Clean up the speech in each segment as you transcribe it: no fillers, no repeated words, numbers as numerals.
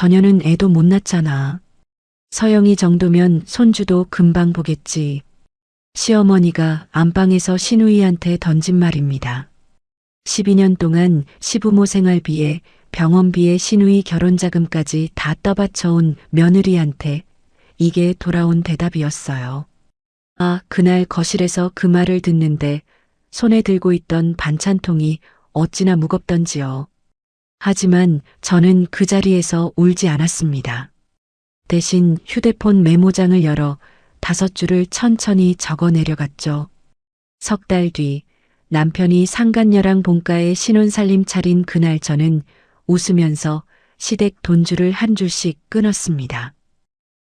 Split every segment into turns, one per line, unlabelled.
전혀는 애도 못 낳잖아. 서영이 정도면 손주도 금방 보겠지. 시어머니가 안방에서 시누이한테 던진 말입니다. 12년 동안 시부모 생활비에 병원비에 시누이 결혼자금까지 다 떠받쳐온 며느리한테 이게 돌아온 대답이었어요. 아, 그날 거실에서 그 말을 듣는데 손에 들고 있던 반찬통이 어찌나 무겁던지요. 하지만 저는 그 자리에서 울지 않았습니다. 대신 휴대폰 메모장을 열어 5줄을 천천히 적어 내려갔죠. 석 달 뒤 남편이 상간녀랑 본가에 신혼살림 차린 그날 저는 웃으면서 시댁 돈줄을 한 줄씩 끊었습니다.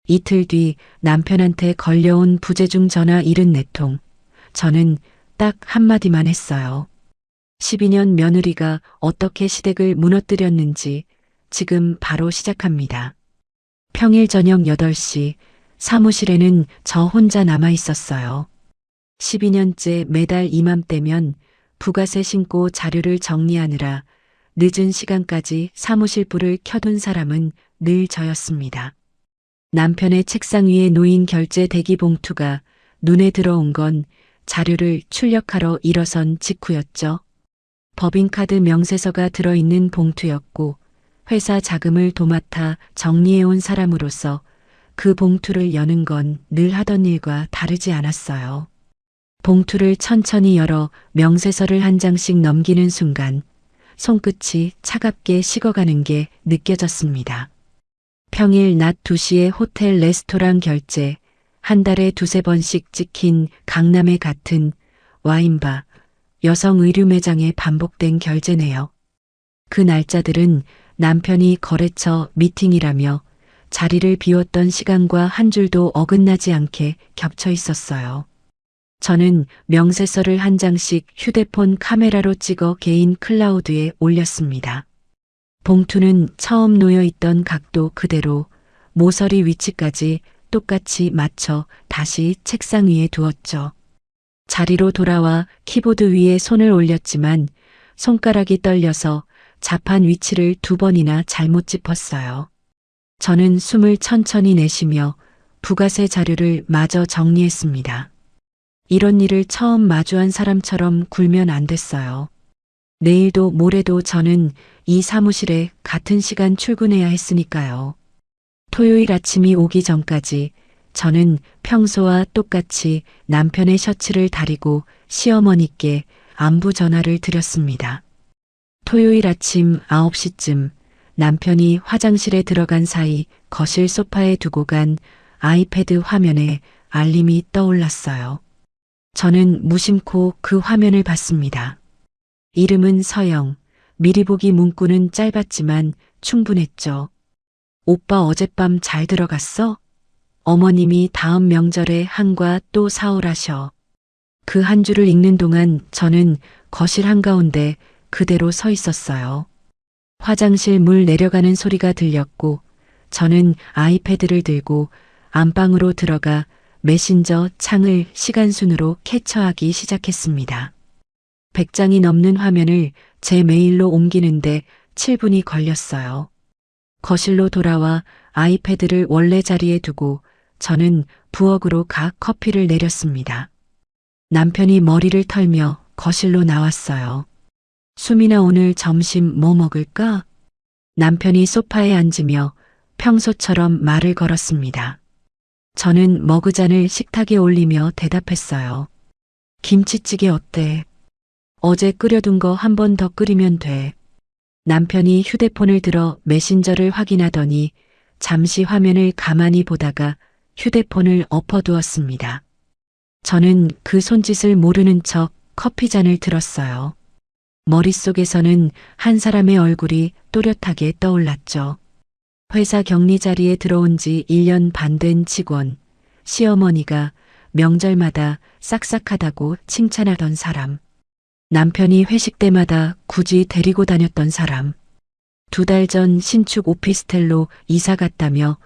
이틀 뒤 남편한테 걸려온 부재중 전화 74통. 저는 딱 한마디만 했어요. 12년 며느리가 어떻게 시댁을 무너뜨렸는지 지금 바로 시작합니다. 평일 저녁 8시 사무실에는 저 혼자 남아 있었어요. 12년째 매달 이맘때면 부가세 신고 자료를 정리하느라 늦은 시간까지 사무실 불을 켜둔 사람은 늘 저였습니다. 남편의 책상 위에 놓인 결제 대기 봉투가 눈에 들어온 건 자료를 출력하러 일어선 직후였죠. 법인카드 명세서가 들어있는 봉투였고 회사 자금을 도맡아 정리해온 사람으로서 그 봉투를 여는 건 늘 하던 일과 다르지 않았어요. 봉투를 천천히 열어 명세서를 한 장씩 넘기는 순간 손끝이 차갑게 식어가는 게 느껴졌습니다. 평일 낮 2시에 호텔 레스토랑 결제, 한 달에 2~3번씩 찍힌 강남의 같은 와인바, 여성 의류 매장에 반복된 결제네요. 그 날짜들은 남편이 거래처 미팅이라며 자리를 비웠던 시간과 한 줄도 어긋나지 않게 겹쳐 있었어요. 저는 명세서를 한 장씩 휴대폰 카메라로 찍어 개인 클라우드에 올렸습니다. 봉투는 처음 놓여 있던 각도 그대로 모서리 위치까지 똑같이 맞춰 다시 책상 위에 두었죠. 자리로 돌아와 키보드 위에 손을 올렸지만 손가락이 떨려서 자판 위치를 2번이나 잘못 짚었어요. 저는 숨을 천천히 내쉬며 부가세 자료를 마저 정리했습니다. 이런 일을 처음 마주한 사람처럼 굴면 안 됐어요. 내일도 모레도 저는 이 사무실에 같은 시간 출근해야 했으니까요. 토요일 아침이 오기 전까지 저는 평소와 똑같이 남편의 셔츠를 다리고 시어머니께 안부 전화를 드렸습니다. 토요일 아침 9시쯤 남편이 화장실에 들어간 사이 거실 소파에 두고 간 아이패드 화면에 알림이 떠올랐어요. 저는 무심코 그 화면을 봤습니다. 이름은 서영, 미리 보기 문구는 짧았지만 충분했죠. 오빠 어젯밤 잘 들어갔어? 어머님이 다음 명절에 한과 또 사오라셔. 그 한 줄을 읽는 동안 저는 거실 한가운데 그대로 서 있었어요. 화장실 물 내려가는 소리가 들렸고 저는 아이패드를 들고 안방으로 들어가 메신저 창을 시간순으로 캡처하기 시작했습니다. 100장이 넘는 화면을 제 메일로 옮기는데 7분이 걸렸어요. 거실로 돌아와 아이패드를 원래 자리에 두고 저는 부엌으로 가 커피를 내렸습니다. 남편이 머리를 털며 거실로 나왔어요. 수민아, 오늘 점심 뭐 먹을까? 남편이 소파에 앉으며 평소처럼 말을 걸었습니다. 저는 머그잔을 식탁에 올리며 대답했어요. 김치찌개 어때? 어제 끓여둔 거 한 번 더 끓이면 돼. 남편이 휴대폰을 들어 메신저를 확인하더니 잠시 화면을 가만히 보다가 휴대폰을 엎어두었습니다. 저는 그 손짓을 모르는 척 커피잔을 들었어요. 머릿속에서는 한 사람의 얼굴이 또렷하게 떠올랐죠. 회사 격리 자리에 들어온 지 1년 반 된 직원, 시어머니가 명절마다 싹싹하다고 칭찬하던 사람, 남편이 회식 때마다 굳이 데리고 다녔던 사람, 2달 전 신축 오피스텔로 이사 갔다며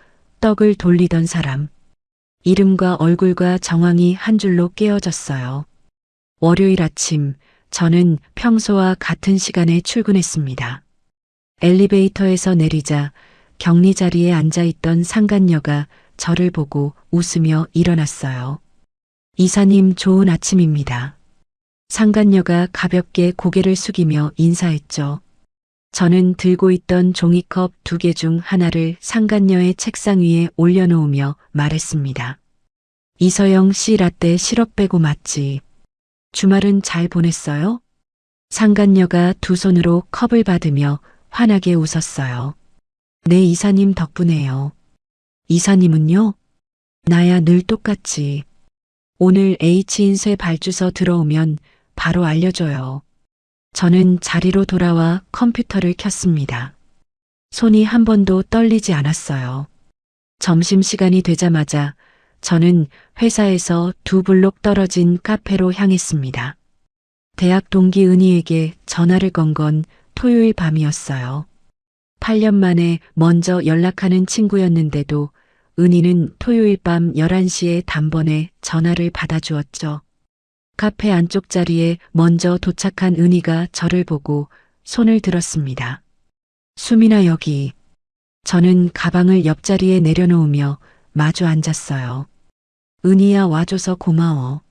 떡을 돌리던 사람, 이름과 얼굴과 정황이 한 줄로 깨어졌어요. 월요일 아침 저는 평소와 같은 시간에 출근했습니다. 엘리베이터에서 내리자 격리 자리에 앉아있던 상간녀가 저를 보고 웃으며 일어났어요. 이사님 좋은 아침입니다. 상간녀가 가볍게 고개를 숙이며 인사했죠. 저는 들고 있던 종이컵 2개 중 하나를 상간녀의 책상 위에 올려놓으며 말했습니다. 이서영 씨 라떼 시럽 빼고 맞지? 주말은 잘 보냈어요? 상간녀가 두 손으로 컵을 받으며 환하게 웃었어요. 네, 이사님 덕분에요. 이사님은요? 나야 늘 똑같지. 오늘 H인쇄 발주서 들어오면 바로 알려줘요. 저는 자리로 돌아와 컴퓨터를 켰습니다. 손이 한 번도 떨리지 않았어요. 점심시간이 되자마자 저는 회사에서 2블록 떨어진 카페로 향했습니다. 대학 동기 은희에게 전화를 건 건 토요일 밤이었어요. 8년 만에 먼저 연락하는 친구였는데도 은희는 토요일 밤 11시에 단번에 전화를 받아주었죠. 카페 안쪽 자리에 먼저 도착한 은희가 저를 보고 손을 들었습니다. 수민아 여기. 저는 가방을 옆자리에 내려놓으며 마주 앉았어요. 은희야 와줘서 고마워.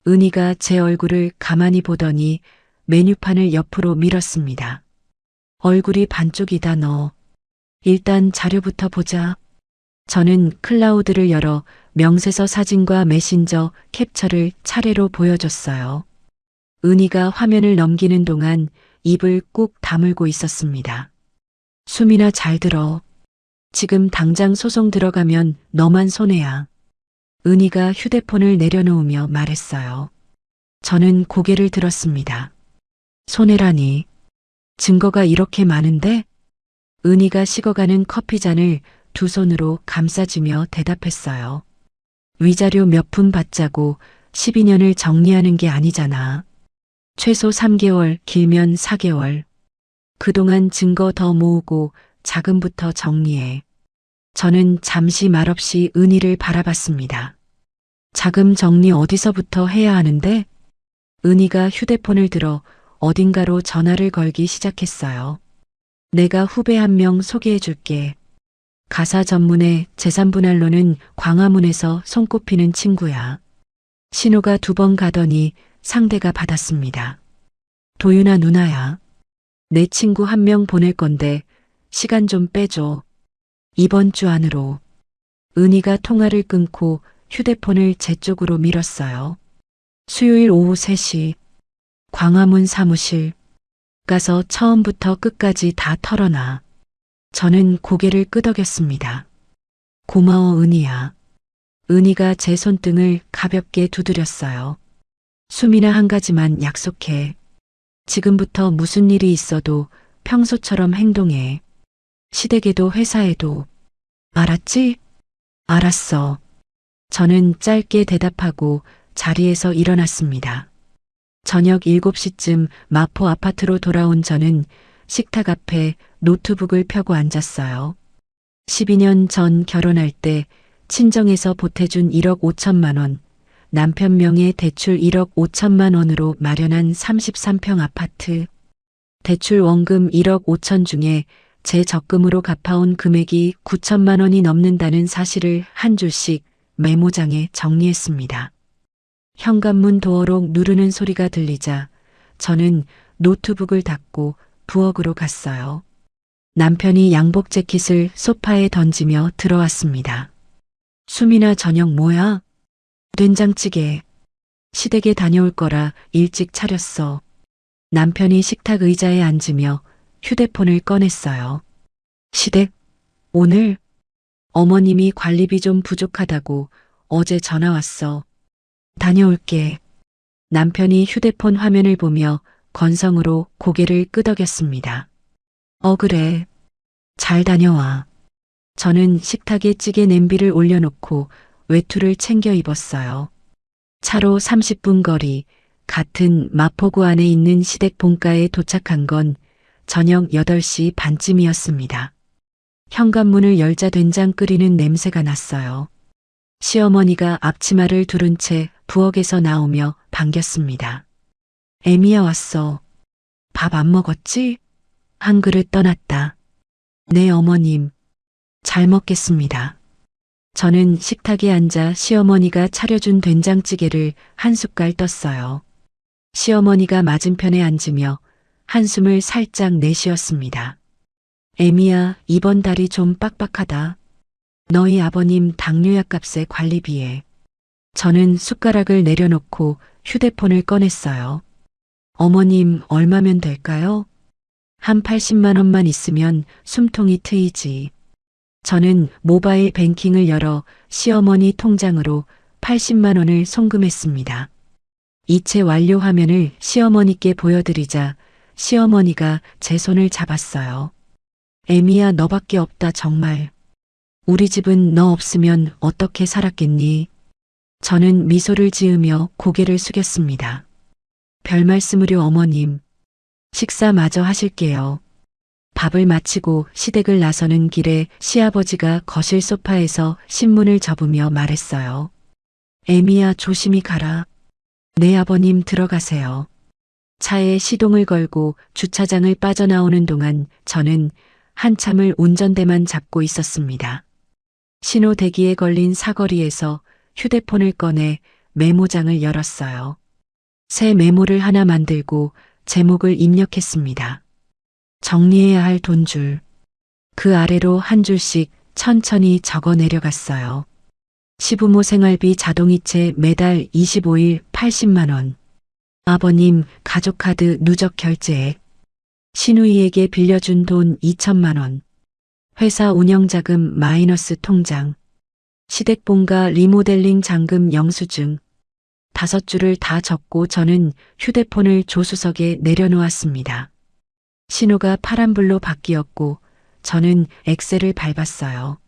은희가 제 얼굴을 가만히 보더니 메뉴판을 옆으로 밀었습니다. 얼굴이 반쪽이다 너. 일단 자료부터 보자. 저는 클라우드를 열어 명세서 사진과 메신저 캡처를 차례로 보여줬어요. 은희가 화면을 넘기는 동안 입을 꾹 다물고 있었습니다. 수민아 잘 들어. 지금 당장 소송 들어가면 너만 손해야. 은희가 휴대폰을 내려놓으며 말했어요. 저는 고개를 들었습니다. 손해라니. 증거가 이렇게 많은데? 은희가 식어가는 커피잔을 두 손으로 감싸주며 대답했어요. 위자료 몇 푼 받자고 12년을 정리하는 게 아니잖아. 최소 3개월, 길면 4개월. 그동안 증거 더 모으고 자금부터 정리해. 저는 잠시 말없이 은희를 바라봤습니다. 자금 정리 어디서부터 해야 하는데? 은희가 휴대폰을 들어 어딘가로 전화를 걸기 시작했어요. 내가 후배 한 명 소개해 줄게. 가사 전문의 재산분할로는 광화문에서 손꼽히는 친구야. 신호가 2번 가더니 상대가 받았습니다. 도윤아 누나야. 내 친구 한 명 보낼 건데 시간 좀 빼줘. 이번 주 안으로. 은희가 통화를 끊고 휴대폰을 제 쪽으로 밀었어요. 수요일 오후 3시. 광화문 사무실. 가서 처음부터 끝까지 다 털어놔. 저는 고개를 끄덕였습니다. 고마워 은희야. 은희가 제 손등을 가볍게 두드렸어요. 수민아 한 가지만 약속해. 지금부터 무슨 일이 있어도 평소처럼 행동해. 시댁에도 회사에도. 알았지? 알았어. 저는 짧게 대답하고 자리에서 일어났습니다. 저녁 7시쯤 마포 아파트로 돌아온 저는 식탁 앞에 노트북을 펴고 앉았어요. 12년 전 결혼할 때 친정에서 보태준 1억 5천만 원, 남편 명의 대출 1억 5천만 원으로 마련한 33평 아파트. 대출 원금 1억 5천 중에 제 적금으로 갚아온 금액이 9천만 원이 넘는다는 사실을 한 줄씩 메모장에 정리했습니다. 현관문 도어록 누르는 소리가 들리자 저는 노트북을 닫고 부엌으로 갔어요. 남편이 양복 재킷을 소파에 던지며 들어왔습니다. 수민아 저녁 뭐야? 된장찌개. 시댁에 다녀올 거라 일찍 차렸어. 남편이 식탁 의자에 앉으며 휴대폰을 꺼냈어요. 시댁? 오늘? 어머님이 관리비 좀 부족하다고 어제 전화 왔어. 다녀올게. 남편이 휴대폰 화면을 보며 건성으로 고개를 끄덕였습니다. 그래. 잘 다녀와. 저는 식탁에 찌개 냄비를 올려놓고 외투를 챙겨 입었어요. 차로 30분 거리 같은 마포구 안에 있는 시댁 본가에 도착한 건 저녁 8시 반쯤이었습니다. 현관문을 열자 된장 끓이는 냄새가 났어요. 시어머니가 앞치마를 두른 채 부엌에서 나오며 반겼습니다. 애미야 왔어. 밥 안 먹었지? 한 그릇 떠났다. 네 어머님. 잘 먹겠습니다. 저는 식탁에 앉아 시어머니가 차려준 된장찌개를 한 숟갈 떴어요. 시어머니가 맞은편에 앉으며 한숨을 살짝 내쉬었습니다. 애미야, 이번 달이 좀 빡빡하다. 너희 아버님 당뇨약 값에 관리비에. 저는 숟가락을 내려놓고 휴대폰을 꺼냈어요. 어머님, 얼마면 될까요? 한 80만 원만 있으면 숨통이 트이지. 저는 모바일 뱅킹을 열어 시어머니 통장으로 80만 원을 송금했습니다. 이체 완료 화면을 시어머니께 보여드리자 시어머니가 제 손을 잡았어요. 애미야, 너밖에 없다, 정말. 우리 집은 너 없으면 어떻게 살았겠니? 저는 미소를 지으며 고개를 숙였습니다. 별 말씀을요, 어머님. 식사 마저 하실게요. 밥을 마치고 시댁을 나서는 길에 시아버지가 거실 소파에서 신문을 접으며 말했어요. 애미야, 조심히 가라. 네, 아버님, 들어가세요. 차에 시동을 걸고 주차장을 빠져나오는 동안 저는 한참을 운전대만 잡고 있었습니다. 신호 대기에 걸린 사거리에서 휴대폰을 꺼내 메모장을 열었어요. 새 메모를 하나 만들고 제목을 입력했습니다. 정리해야 할 돈줄. 그 아래로 한 줄씩 천천히 적어 내려갔어요. 시부모 생활비 자동이체 매달 25일 80만 원. 아버님 가족카드 누적 결제액. 시누이에게 빌려준 돈 2천만 원. 회사 운영자금 마이너스 통장. 시댁본가 리모델링 잔금 영수증. 5줄을 다 적고 저는 휴대폰을 조수석에 내려놓았습니다. 신호가 파란불로 바뀌었고 저는 엑셀을 밟았어요.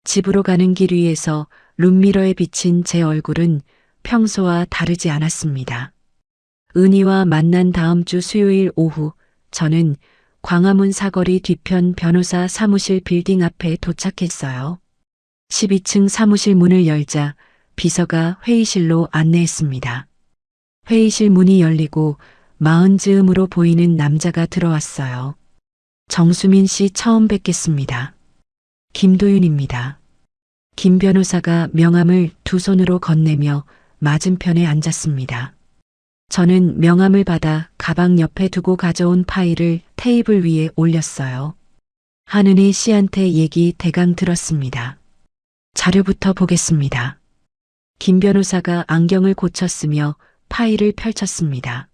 집으로 가는 길 위에서 룸미러에 비친 제 얼굴은 평소와 다르지 않았습니다. 은희와 만난 다음 주 수요일 오후 저는 광화문 사거리 뒤편 변호사 사무실 빌딩 앞에 도착했어요. 12층 사무실 문을 열자 비서가 회의실로 안내했습니다. 회의실 문이 열리고 마흔즈음으로 보이는 남자가 들어왔어요. 정수민 씨 처음 뵙겠습니다. 김도윤입니다. 김 변호사가 명함을 두 손으로 건네며 맞은편에 앉았습니다. 저는 명함을 받아 가방 옆에 두고 가져온 파일을 테이블 위에 올렸어요. 한은희 씨한테 얘기 대강 들었습니다. 자료부터 보겠습니다. 김 변호사가 안경을 고쳤으며 파일을 펼쳤습니다.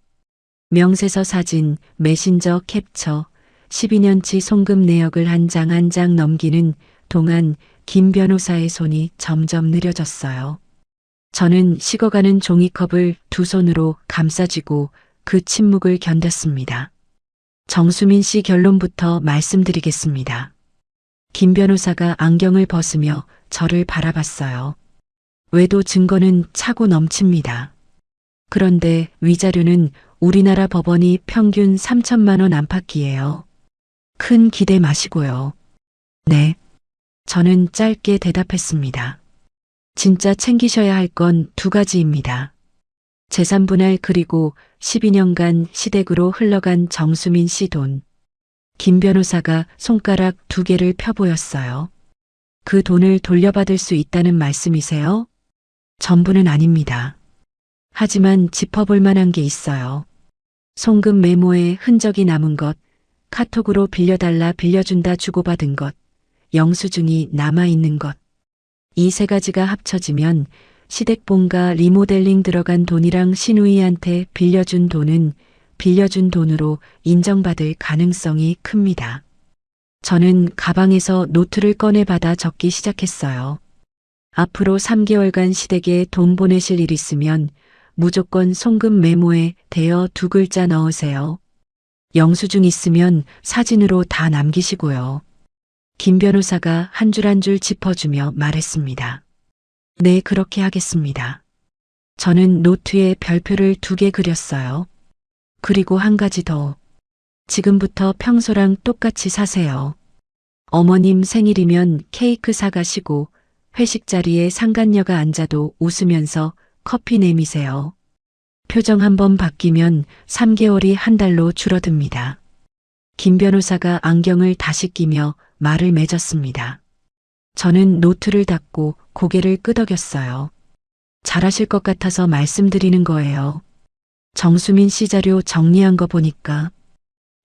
명세서 사진, 메신저 캡처, 12년치 송금 내역을 한 장 한 장 넘기는 동안 김 변호사의 손이 점점 느려졌어요. 저는 식어가는 종이컵을 두 손으로 감싸쥐고 그 침묵을 견뎠습니다. 정수민 씨 결론부터 말씀드리겠습니다. 김 변호사가 안경을 벗으며 저를 바라봤어요. 외도 증거는 차고 넘칩니다. 그런데 위자료는 우리나라 법원이 평균 3천만 원 안팎이에요. 큰 기대 마시고요. 네. 저는 짧게 대답했습니다. 진짜 챙기셔야 할 건 두 가지입니다. 재산분할 그리고 12년간 시댁으로 흘러간 정수민 씨 돈. 김 변호사가 손가락 두 개를 펴보였어요. 그 돈을 돌려받을 수 있다는 말씀이세요? 전부는 아닙니다. 하지만 짚어볼 만한 게 있어요. 송금 메모에 흔적이 남은 것, 카톡으로 빌려달라 빌려준다 주고받은 것, 영수증이 남아있는 것. 이 세 가지가 합쳐지면 시댁본가 리모델링 들어간 돈이랑 시누이한테 빌려준 돈은 빌려준 돈으로 인정받을 가능성이 큽니다. 저는 가방에서 노트를 꺼내받아 적기 시작했어요. 앞으로 3개월간 시댁에 돈 보내실 일 있으면 무조건 송금 메모에 대여 두 글자 넣으세요. 영수증 있으면 사진으로 다 남기시고요. 김 변호사가 한 줄 한 줄 짚어주며 말했습니다. 네, 그렇게 하겠습니다. 저는 노트에 별표를 2개 그렸어요. 그리고 한 가지 더. 지금부터 평소랑 똑같이 사세요. 어머님 생일이면 케이크 사가시고 회식 자리에 상간녀가 앉아도 웃으면서 커피 내미세요. 표정 한번 바뀌면 3개월이 한 달로 줄어듭니다. 김 변호사가 안경을 다시 끼며 말을 맺었습니다. 저는 노트를 닫고 고개를 끄덕였어요. 잘하실 것 같아서 말씀드리는 거예요. 정수민 씨 자료 정리한 거 보니까.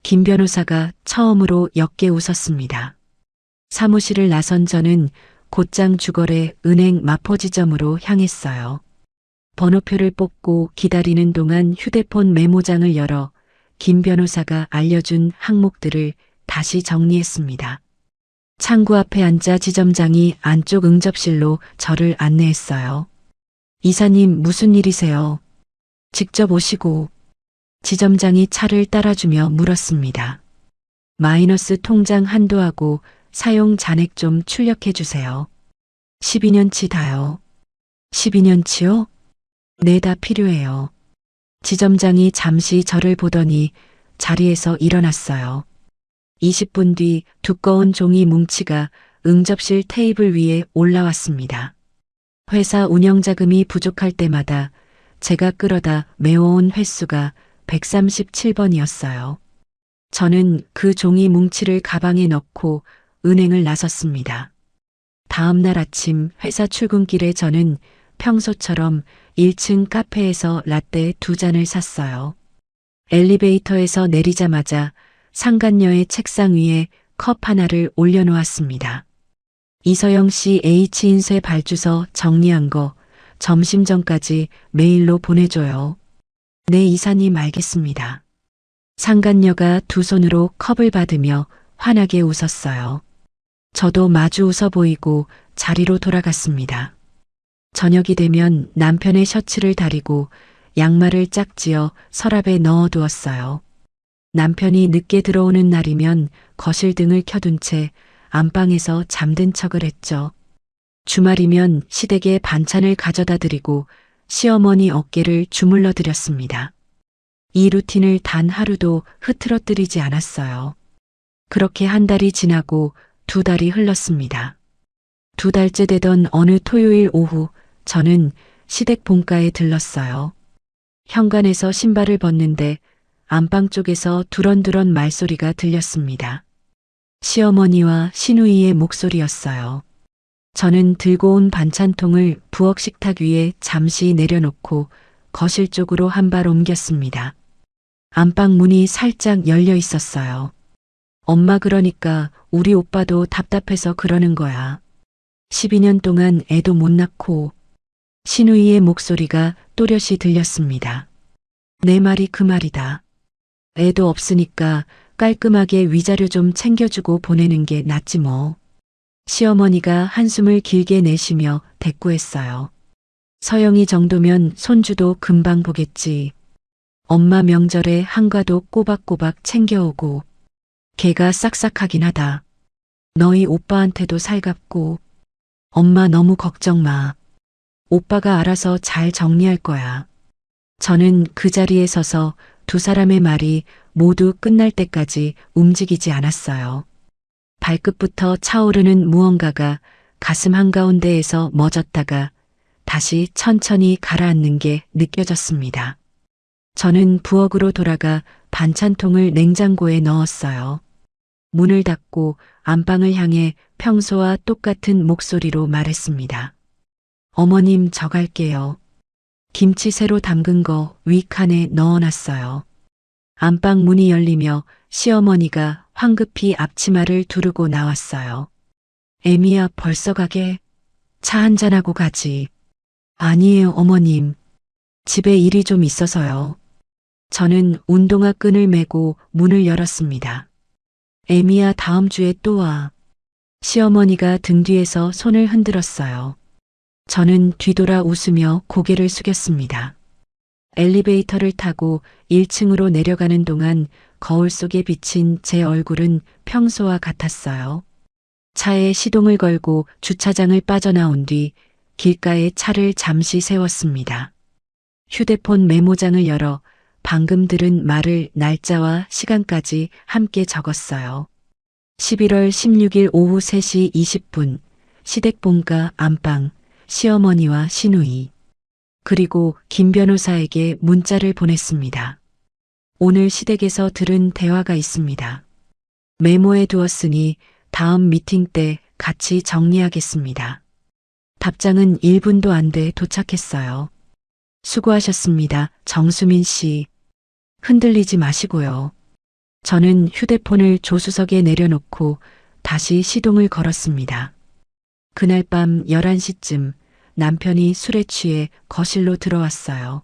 김 변호사가 처음으로 옅게 웃었습니다. 사무실을 나선 저는 곧장 주거래 은행 마포지점으로 향했어요. 번호표를 뽑고 기다리는 동안 휴대폰 메모장을 열어 김 변호사가 알려준 항목들을 다시 정리했습니다. 창구 앞에 앉아 지점장이 안쪽 응접실로 저를 안내했어요. 이사님 무슨 일이세요? 직접 오시고. 지점장이 차를 따라주며 물었습니다. 마이너스 통장 한도하고 사용 잔액 좀 출력해 주세요. 12년치 다요. 12년치요? 네, 다 필요해요. 지점장이 잠시 저를 보더니 자리에서 일어났어요. 20분 뒤 두꺼운 종이 뭉치가 응접실 테이블 위에 올라왔습니다. 회사 운영자금이 부족할 때마다 제가 끌어다 메워온 횟수가 137번이었어요. 저는 그 종이 뭉치를 가방에 넣고 은행을 나섰습니다. 다음 날 아침 회사 출근길에 저는 평소처럼 1층 카페에서 라떼 2잔을 샀어요. 엘리베이터에서 내리자마자 상간녀의 책상 위에 컵 하나를 올려놓았습니다. 이서영 씨 H인쇄 발주서 정리한 거 점심 전까지 메일로 보내줘요. 네, 이사님 알겠습니다. 상간녀가 두 손으로 컵을 받으며 환하게 웃었어요. 저도 마주 웃어 보이고 자리로 돌아갔습니다. 저녁이 되면 남편의 셔츠를 다리고 양말을 짝지어 서랍에 넣어두었어요. 남편이 늦게 들어오는 날이면 거실 등을 켜둔 채 안방에서 잠든 척을 했죠. 주말이면 시댁에 반찬을 가져다 드리고 시어머니 어깨를 주물러 드렸습니다. 이 루틴을 단 하루도 흐트러뜨리지 않았어요. 그렇게 한 달이 지나고 2달이 흘렀습니다. 2달째 되던 어느 토요일 오후 저는 시댁 본가에 들렀어요. 현관에서 신발을 벗는데 안방 쪽에서 두런두런 말소리가 들렸습니다. 시어머니와 시누이의 목소리였어요. 저는 들고 온 반찬통을 부엌 식탁 위에 잠시 내려놓고 거실 쪽으로 한 발 옮겼습니다. 안방 문이 살짝 열려 있었어요. 엄마, 그러니까 우리 오빠도 답답해서 그러는 거야. 12년 동안 애도 못 낳고. 시누이의 목소리가 또렷이 들렸습니다. 내 말이 그 말이다. 애도 없으니까 깔끔하게 위자료 좀 챙겨주고 보내는 게 낫지 뭐. 시어머니가 한숨을 길게 내쉬며 대꾸했어요. 서영이 정도면 손주도 금방 보겠지. 엄마 명절에 한가도 꼬박꼬박 챙겨오고. 걔가 싹싹하긴 하다. 너희 오빠한테도 살갑고. 엄마 너무 걱정 마. 오빠가 알아서 잘 정리할 거야. 저는 그 자리에 서서 두 사람의 말이 모두 끝날 때까지 움직이지 않았어요. 발끝부터 차오르는 무언가가 가슴 한가운데에서 멎었다가 다시 천천히 가라앉는 게 느껴졌습니다. 저는 부엌으로 돌아가 반찬통을 냉장고에 넣었어요. 문을 닫고 안방을 향해 평소와 똑같은 목소리로 말했습니다. 어머님, 저 갈게요. 김치 새로 담근 거 위칸에 넣어놨어요. 안방 문이 열리며 시어머니가 황급히 앞치마를 두르고 나왔어요. 애미야, 벌써 가게? 차 한잔하고 가지. 아니에요, 어머님. 집에 일이 좀 있어서요. 저는 운동화 끈을 메고 문을 열었습니다. 애미야, 다음 주에 또 와. 시어머니가 등 뒤에서 손을 흔들었어요. 저는 뒤돌아 웃으며 고개를 숙였습니다. 엘리베이터를 타고 1층으로 내려가는 동안 거울 속에 비친 제 얼굴은 평소와 같았어요. 차에 시동을 걸고 주차장을 빠져나온 뒤 길가에 차를 잠시 세웠습니다. 휴대폰 메모장을 열어 방금 들은 말을 날짜와 시간까지 함께 적었어요. 11월 16일 오후 3시 20분 시댁 본가 안방 시어머니와 시누이. 그리고 김 변호사에게 문자를 보냈습니다. 오늘 시댁에서 들은 대화가 있습니다. 메모해 두었으니 다음 미팅 때 같이 정리하겠습니다. 답장은 1분도 안 돼 도착했어요. 수고하셨습니다. 정수민 씨. 흔들리지 마시고요. 저는 휴대폰을 조수석에 내려놓고 다시 시동을 걸었습니다. 그날 밤 11시쯤 남편이 술에 취해 거실로 들어왔어요.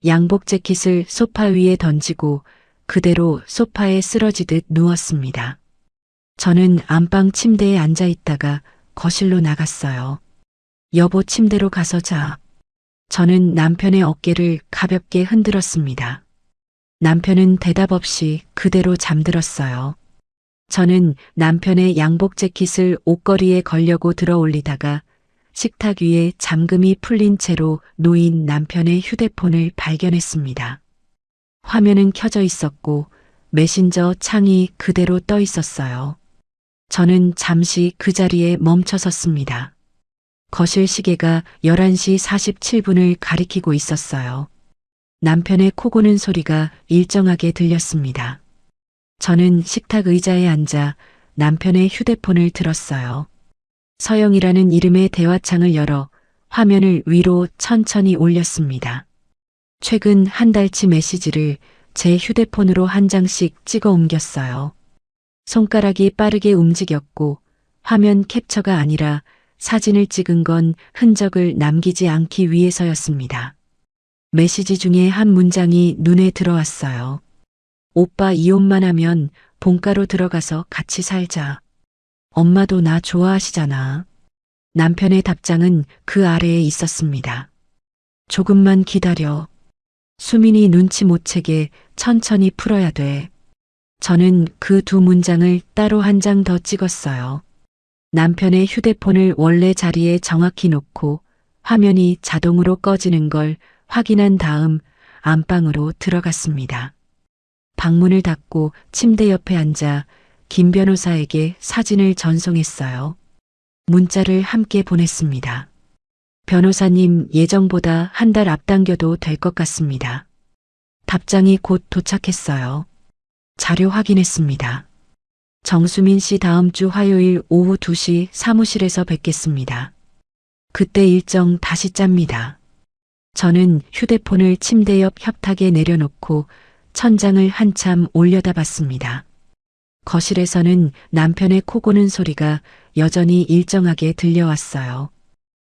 양복 재킷을 소파 위에 던지고 그대로 소파에 쓰러지듯 누웠습니다. 저는 안방 침대에 앉아 있다가 거실로 나갔어요. 여보, 침대로 가서 자. 저는 남편의 어깨를 가볍게 흔들었습니다. 남편은 대답 없이 그대로 잠들었어요. 저는 남편의 양복 재킷을 옷걸이에 걸려고 들어 올리다가 식탁 위에 잠금이 풀린 채로 놓인 남편의 휴대폰을 발견했습니다. 화면은 켜져 있었고 메신저 창이 그대로 떠 있었어요. 저는 잠시 그 자리에 멈춰 섰습니다. 거실 시계가 11시 47분을 가리키고 있었어요. 남편의 코 고는 소리가 일정하게 들렸습니다. 저는 식탁 의자에 앉아 남편의 휴대폰을 들었어요. 서영이라는 이름의 대화창을 열어 화면을 위로 천천히 올렸습니다. 최근 한 달치 메시지를 제 휴대폰으로 한 장씩 찍어 옮겼어요. 손가락이 빠르게 움직였고 화면 캡처가 아니라 사진을 찍은 건 흔적을 남기지 않기 위해서였습니다. 메시지 중에 한 문장이 눈에 들어왔어요. 오빠 이혼만 하면 본가로 들어가서 같이 살자. 엄마도 나 좋아하시잖아. 남편의 답장은 그 아래에 있었습니다. 조금만 기다려. 수민이 눈치 못 채게 천천히 풀어야 돼. 저는 그 두 문장을 따로 한 장 더 찍었어요. 남편의 휴대폰을 원래 자리에 정확히 놓고 화면이 자동으로 꺼지는 걸 확인한 다음 안방으로 들어갔습니다. 방문을 닫고 침대 옆에 앉아 김 변호사에게 사진을 전송했어요. 문자를 함께 보냈습니다. 변호사님, 예정보다 한 달 앞당겨도 될 것 같습니다. 답장이 곧 도착했어요. 자료 확인했습니다. 정수민 씨 다음 주 화요일 오후 2시 사무실에서 뵙겠습니다. 그때 일정 다시 짭니다. 저는 휴대폰을 침대 옆 협탁에 내려놓고 천장을 한참 올려다봤습니다. 거실에서는 남편의 코 고는 소리가 여전히 일정하게 들려왔어요.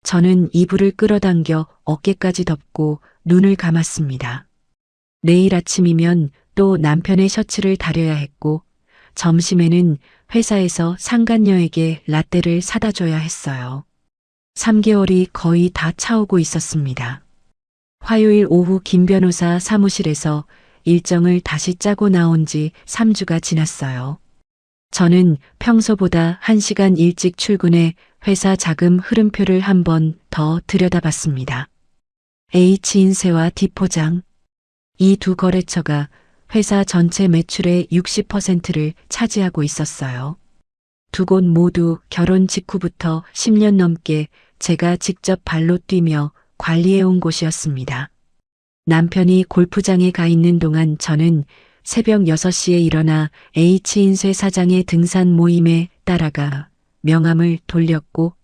저는 이불을 끌어당겨 어깨까지 덮고 눈을 감았습니다. 내일 아침이면 또 남편의 셔츠를 다려야 했고 점심에는 회사에서 상간녀에게 라떼를 사다 줘야 했어요. 3개월이 거의 다 차오고 있었습니다. 화요일 오후 김 변호사 사무실에서 일정을 다시 짜고 나온 지 3주가 지났어요. 저는 평소보다 1시간 일찍 출근해 회사 자금 흐름표를 한 번 더 들여다봤습니다. H인쇄와 D포장. 이 두 거래처가 회사 전체 매출의 60%를 차지하고 있었어요. 두 곳 모두 결혼 직후부터 10년 넘게 제가 직접 발로 뛰며 관리해온 곳이었습니다. 남편이 골프장에 가 있는 동안 저는 새벽 6시에 일어나 H인쇄 사장의 등산 모임에 따라가 명함을 돌렸고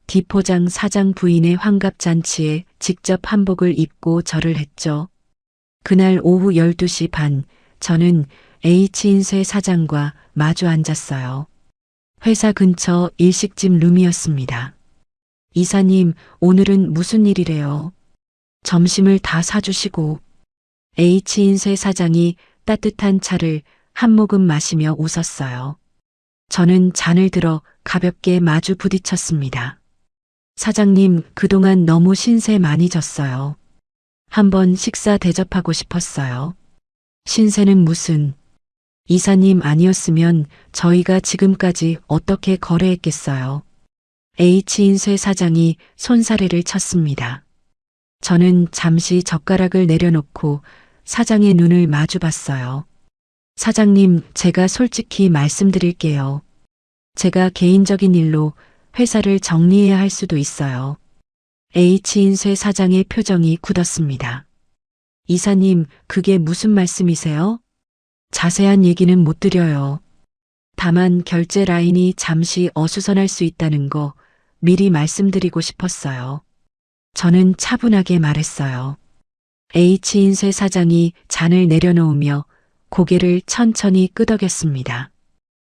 D포장 사장 부인의 환갑잔치에 직접 한복을 입고 절을 했죠. 그날 오후 12시 반 저는 H인쇄 사장과 마주 앉았어요. 회사 근처 일식집 룸이었습니다. 이사님, 오늘은 무슨 일이래요? 점심을 다 사주시고. H인쇄 사장이 따뜻한 차를 한 모금 마시며 웃었어요. 저는 잔을 들어 가볍게 마주 부딪혔습니다. 사장님, 그동안 너무 신세 많이 졌어요. 한번 식사 대접하고 싶었어요. 신세는 무슨. 이사님 아니었으면 저희가 지금까지 어떻게 거래했겠어요. H인쇄 사장이 손사래를 쳤습니다. 저는 잠시 젓가락을 내려놓고 사장의 눈을 마주 봤어요. 사장님, 제가 솔직히 말씀드릴게요. 제가 개인적인 일로 회사를 정리해야 할 수도 있어요. H인쇄 사장의 표정이 굳었습니다. 이사님, 그게 무슨 말씀이세요? 자세한 얘기는 못 드려요. 다만 결제 라인이 잠시 어수선할 수 있다는 거 미리 말씀드리고 싶었어요. 저는 차분하게 말했어요. H인쇄 사장이 잔을 내려놓으며 고개를 천천히 끄덕였습니다.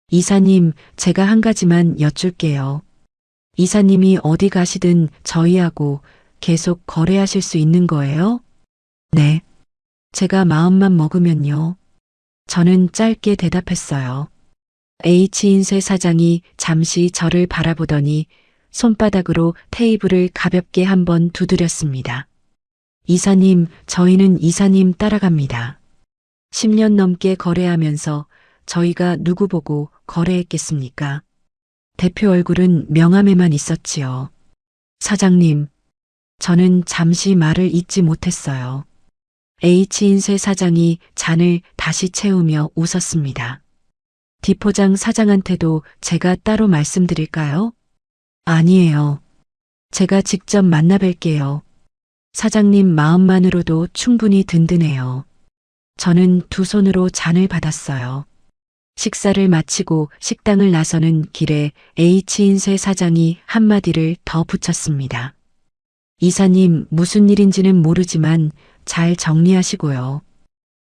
이사님, 제가 한 가지만 여쭐게요. 이사님이 어디 가시든 저희하고 계속 거래하실 수 있는 거예요? 네. 제가 마음만 먹으면요. 저는 짧게 대답했어요. H인쇄 사장이 잠시 저를 바라보더니 손바닥으로 테이블을 가볍게 한번 두드렸습니다. 이사님, 저희는 이사님 따라갑니다. 10년 넘게 거래하면서 저희가 누구 보고 거래했겠습니까? 대표 얼굴은 명함에만 있었지요. 사장님, 저는 잠시 말을 잇지 못했어요. H인쇄 사장이 잔을 다시 채우며 웃었습니다. 디포장 사장한테도 제가 따로 말씀드릴까요? 아니에요. 제가 직접 만나 뵐게요. 사장님 마음만으로도 충분히 든든해요. 저는 두 손으로 잔을 받았어요. 식사를 마치고 식당을 나서는 길에 H인쇄 사장이 한마디를 더 붙였습니다. 이사님, 무슨 일인지는 모르지만 잘 정리하시고요.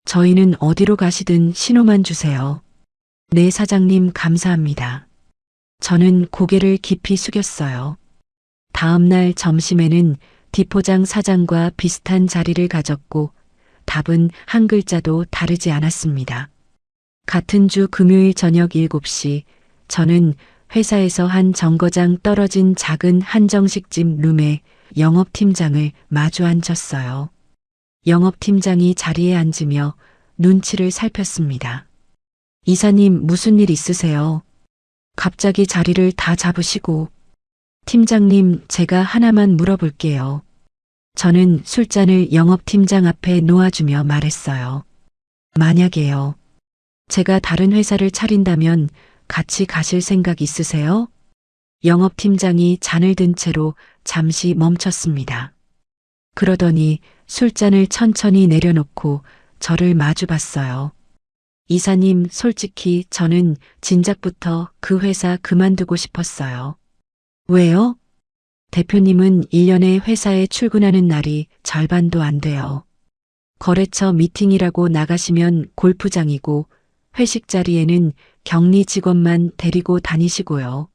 저희는 어디로 가시든 신호만 주세요. 네, 사장님, 감사합니다. 저는 고개를 깊이 숙였어요. 다음 날 점심에는 디포장 사장과 비슷한 자리를 가졌고 답은 한 글자도 다르지 않았습니다. 같은 주 금요일 저녁 7시 저는 회사에서 한 정거장 떨어진 작은 한정식집 룸에 영업팀장을 마주 앉혔어요. 영업팀장이 자리에 앉으며 눈치를 살폈습니다. 이사님, 무슨 일 있으세요? 갑자기 자리를 다 잡으시고. 팀장님, 제가 하나만 물어볼게요. 저는 술잔을 영업팀장 앞에 놓아주며 말했어요. 만약에요. 제가 다른 회사를 차린다면 같이 가실 생각 있으세요? 영업팀장이 잔을 든 채로 잠시 멈췄습니다. 그러더니 술잔을 천천히 내려놓고 저를 마주 봤어요. 이사님, 솔직히 저는 진작부터 그 회사 그만두고 싶었어요. 왜요? 대표님은 1년에 회사에 출근하는 날이 절반도 안 돼요. 거래처 미팅이라고 나가시면 골프장이고 회식 자리에는 격리 직원만 데리고 다니시고요.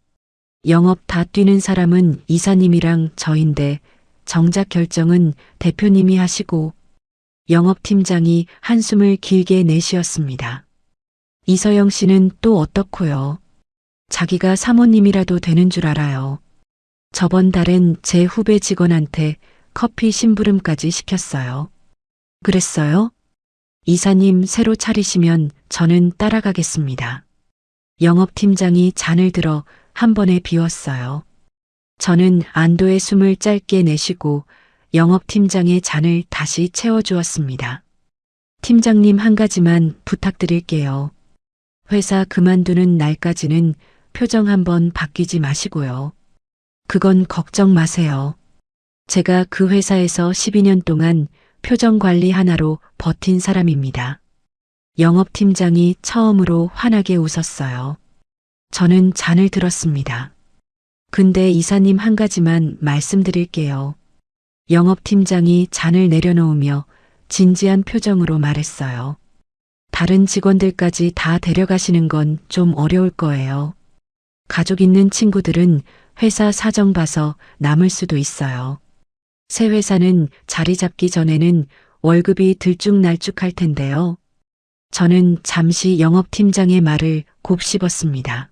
영업 다 뛰는 사람은 이사님이랑 저인데 정작 결정은 대표님이 하시고. 영업팀장이 한숨을 길게 내쉬었습니다. 이서영 씨는 또 어떻고요? 자기가 사모님이라도 되는 줄 알아요. 저번 달엔 제 후배 직원한테 커피 심부름까지 시켰어요. 그랬어요? 이사님 새로 차리시면 저는 따라가겠습니다. 영업팀장이 잔을 들어 한 번에 비웠어요. 저는 안도의 숨을 짧게 내쉬고 영업팀장의 잔을 다시 채워주었습니다. 팀장님, 한 가지만 부탁드릴게요. 회사 그만두는 날까지는 표정 한번 바뀌지 마시고요. 그건 걱정 마세요. 제가 그 회사에서 12년 동안 표정 관리 하나로 버틴 사람입니다. 영업팀장이 처음으로 환하게 웃었어요. 저는 잔을 들었습니다. 근데 이사님, 한 가지만 말씀드릴게요. 영업팀장이 잔을 내려놓으며 진지한 표정으로 말했어요. 다른 직원들까지 다 데려가시는 건 좀 어려울 거예요. 가족 있는 친구들은 회사 사정 봐서 남을 수도 있어요. 새 회사는 자리 잡기 전에는 월급이 들쭉날쭉할 텐데요. 저는 잠시 영업팀장의 말을 곱씹었습니다.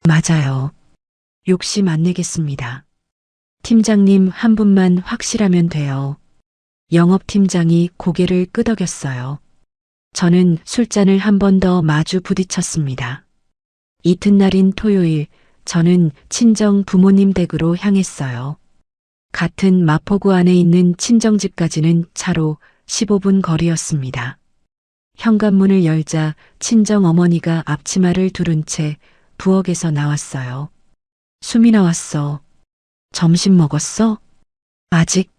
맞아요. 욕심 안 내겠습니다. 팀장님, 한 분만 확실하면 돼요. 영업팀장이 고개를 끄덕였어요. 저는 술잔을 한 번 더 마주 부딪혔습니다. 이튿날인 토요일, 저는 친정 부모님 댁으로 향했어요. 같은 마포구 안에 있는 친정집까지는 차로 15분 거리였습니다. 현관문을 열자 친정 어머니가 앞치마를 두른 채 부엌에서 나왔어요. 숨이 나왔어. 점심 먹었어? 아직.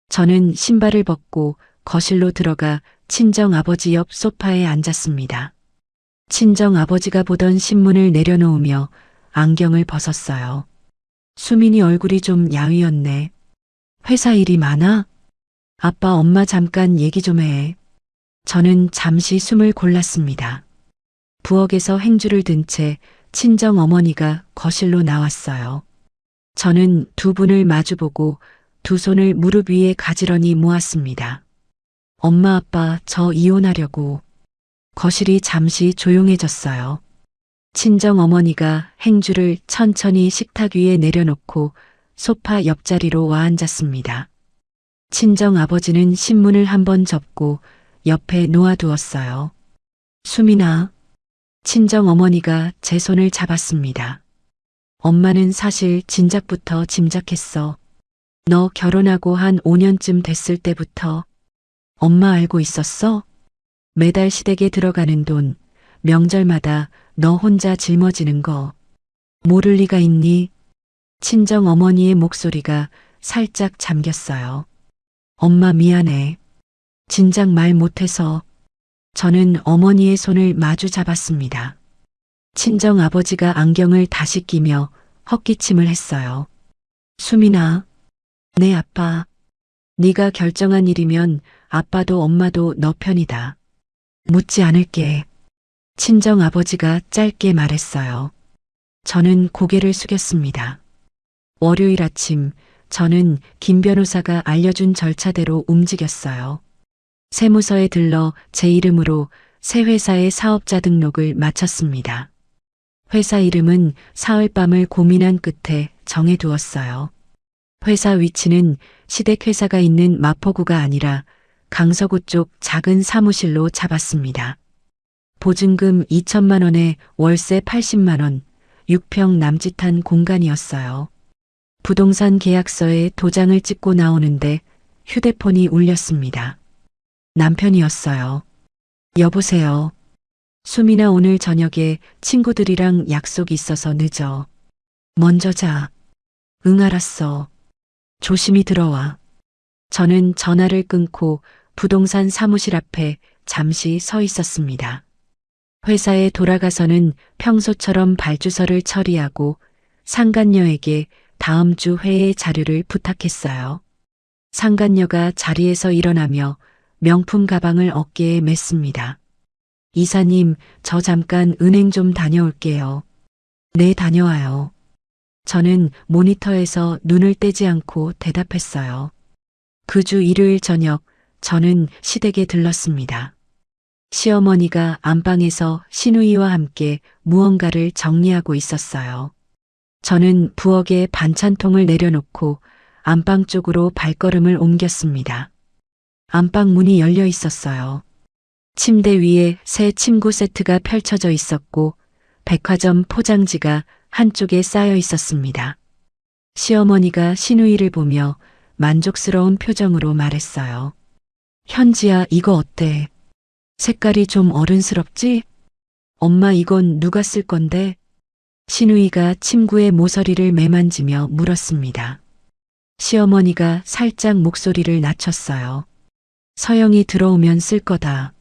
저는 신발을 벗고 거실로 들어가 친정 아버지 옆 소파에 앉았습니다. 친정 아버지가 보던 신문을 내려놓으며 안경을 벗었어요. 수민이 얼굴이 좀 야위었네. 회사 일이 많아? 아빠, 엄마 잠깐 얘기 좀 해. 저는 잠시 숨을 골랐습니다. 부엌에서 행주를 든 채 친정 어머니가 거실로 나왔어요. 저는 두 분을 마주보고 두 손을 무릎 위에 가지런히 모았습니다. 엄마, 아빠, 저 이혼하려고. 거실이 잠시 조용해졌어요. 친정 어머니가 행주를 천천히 식탁 위에 내려놓고 소파 옆자리로 와 앉았습니다. 친정 아버지는 신문을 한번 접고 옆에 놓아두었어요. 수민아. 친정 어머니가 제 손을 잡았습니다. 엄마는 사실 진작부터 짐작했어. 너 결혼하고 한 5년쯤 됐을 때부터. 엄마 알고 있었어? 매달 시댁에 들어가는 돈, 명절마다 너 혼자 짊어지는 거. 모를 리가 있니? 친정 어머니의 목소리가 살짝 잠겼어요. 엄마 미안해. 진작 말 못해서. 저는 어머니의 손을 마주 잡았습니다. 친정 아버지가 안경을 다시 끼며 헛기침을 했어요. 수민아. 네 아빠. 네가 결정한 일이면 아빠도 엄마도 너 편이다. 묻지 않을게. 친정 아버지가 짧게 말했어요. 저는 고개를 숙였습니다. 월요일 아침 저는 김 변호사가 알려준 절차대로 움직였어요. 세무서에 들러 제 이름으로 새 회사의 사업자 등록을 마쳤습니다. 회사 이름은 사흘밤을 고민한 끝에 정해두었어요. 회사 위치는 시댁 회사가 있는 마포구가 아니라 강서구 쪽 작은 사무실로 잡았습니다. 보증금 2천만 원에 월세 80만 원, 6평 남짓한 공간이었어요. 부동산 계약서에 도장을 찍고 나오는데 휴대폰이 울렸습니다. 남편이었어요. 여보세요. 수민아, 오늘 저녁에 친구들이랑 약속이 있어서 늦어. 먼저 자. 응, 알았어. 조심히 들어와. 저는 전화를 끊고 부동산 사무실 앞에 잠시 서 있었습니다. 회사에 돌아가서는 평소처럼 발주서를 처리하고 상간녀에게 다음 주 회의 자료를 부탁했어요. 상간녀가 자리에서 일어나며 명품 가방을 어깨에 맸습니다. 이사님, 저 잠깐 은행 좀 다녀올게요. 네, 다녀와요. 저는 모니터에서 눈을 떼지 않고 대답했어요. 그 주 일요일 저녁 저는 시댁에 들렀습니다. 시어머니가 안방에서 시누이와 함께 무언가를 정리하고 있었어요. 저는 부엌에 반찬통을 내려놓고 안방 쪽으로 발걸음을 옮겼습니다. 안방 문이 열려 있었어요. 침대 위에 새 침구 세트가 펼쳐져 있었고 백화점 포장지가 한쪽에 쌓여 있었습니다. 시어머니가 시누이를 보며 만족스러운 표정으로 말했어요. 현지야, 이거 어때? 색깔이 좀 어른스럽지? 엄마, 이건 누가 쓸 건데? 시누이가 침구의 모서리를 매만지며 물었습니다. 시어머니가 살짝 목소리를 낮췄어요. 서영이 들어오면 쓸 거다.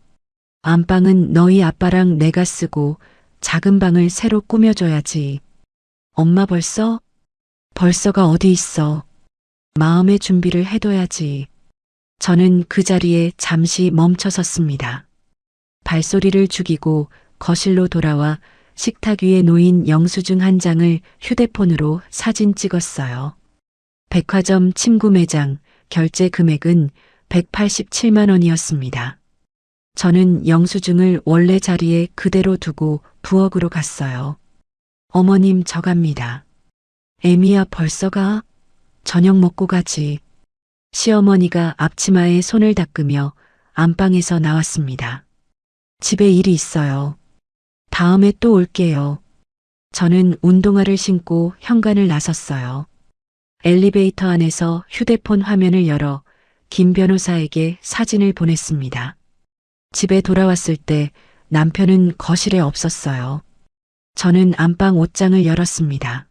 안방은 너희 아빠랑 내가 쓰고 작은 방을 새로 꾸며줘야지. 엄마 벌써? 벌써가 어디 있어. 마음의 준비를 해둬야지. 저는 그 자리에 잠시 멈춰 섰습니다. 발소리를 죽이고 거실로 돌아와 식탁 위에 놓인 영수증 한 장을 휴대폰으로 사진 찍었어요. 백화점 침구 매장, 결제 금액은 187만 원이었습니다. 저는 영수증을 원래 자리에 그대로 두고 부엌으로 갔어요. 어머님, 저 갑니다. 애미야, 벌써 가? 저녁 먹고 가지. 시어머니가 앞치마에 손을 닦으며 안방에서 나왔습니다. 집에 일이 있어요. 다음에 또 올게요. 저는 운동화를 신고 현관을 나섰어요. 엘리베이터 안에서 휴대폰 화면을 열어 김 변호사에게 사진을 보냈습니다. 집에 돌아왔을 때 남편은 거실에 없었어요. 저는 안방 옷장을 열었습니다.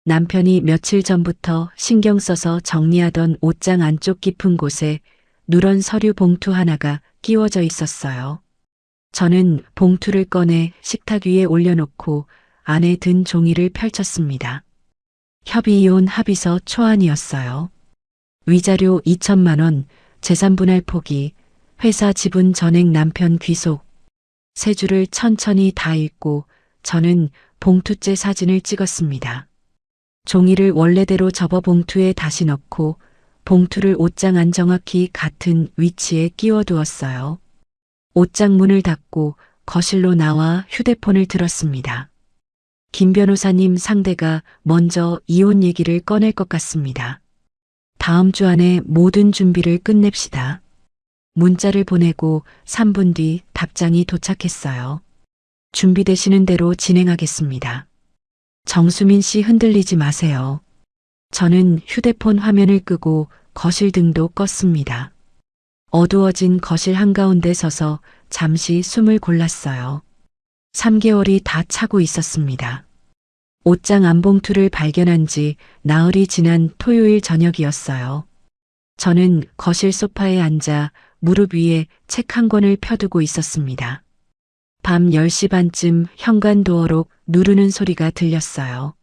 남편이 며칠 전부터 신경 써서 정리하던 옷장 안쪽 깊은 곳에 누런 서류 봉투 하나가 끼워져 있었어요. 저는 봉투를 꺼내 식탁 위에 올려놓고 안에 든 종이를 펼쳤습니다. 협의이혼 합의서 초안이었어요. 위자료 2천만 원, 재산 분할 포기, 회사 지분 전액 남편 귀속. 세 줄을 천천히 다 읽고 저는 봉투째 사진을 찍었습니다. 종이를 원래대로 접어 봉투에 다시 넣고 봉투를 옷장 안 정확히 같은 위치에 끼워두었어요. 옷장 문을 닫고 거실로 나와 휴대폰을 들었습니다. 김 변호사님 상대가 먼저 이혼 얘기를 꺼낼 것 같습니다. 다음 주 안에 모든 준비를 끝냅시다. 문자를 보내고 3분 뒤 답장이 도착했어요. 준비되시는 대로 진행하겠습니다. 정수민 씨 흔들리지 마세요. 저는 휴대폰 화면을 끄고 거실 등도 껐습니다. 어두워진 거실 한가운데 서서 잠시 숨을 골랐어요. 3개월이 다 차고 있었습니다. 옷장 안봉투를 발견한 지 나흘이 지난 토요일 저녁이었어요. 저는 거실 소파에 앉아 무릎 위에 책 한 권을 펴두고 있었습니다. 밤 10시 반쯤 현관도어록 누르는 소리가 들렸어요.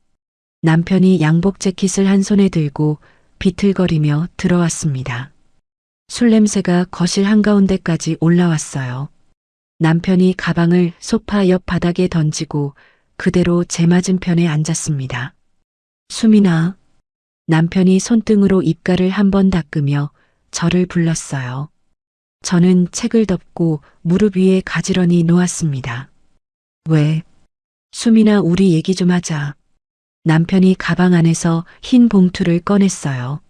남편이 양복 재킷을 한 손에 들고 비틀거리며 들어왔습니다. 술 냄새가 거실 한가운데까지 올라왔어요. 남편이 가방을 소파 옆 바닥에 던지고 그대로 제 맞은편에 앉았습니다. 수민아. 남편이 손등으로 입가를 한번 닦으며 저를 불렀어요. 저는 책을 덮고 무릎 위에 가지런히 놓았습니다. 왜? 수민아, 우리 얘기 좀 하자. 남편이 가방 안에서 흰 봉투를 꺼냈어요.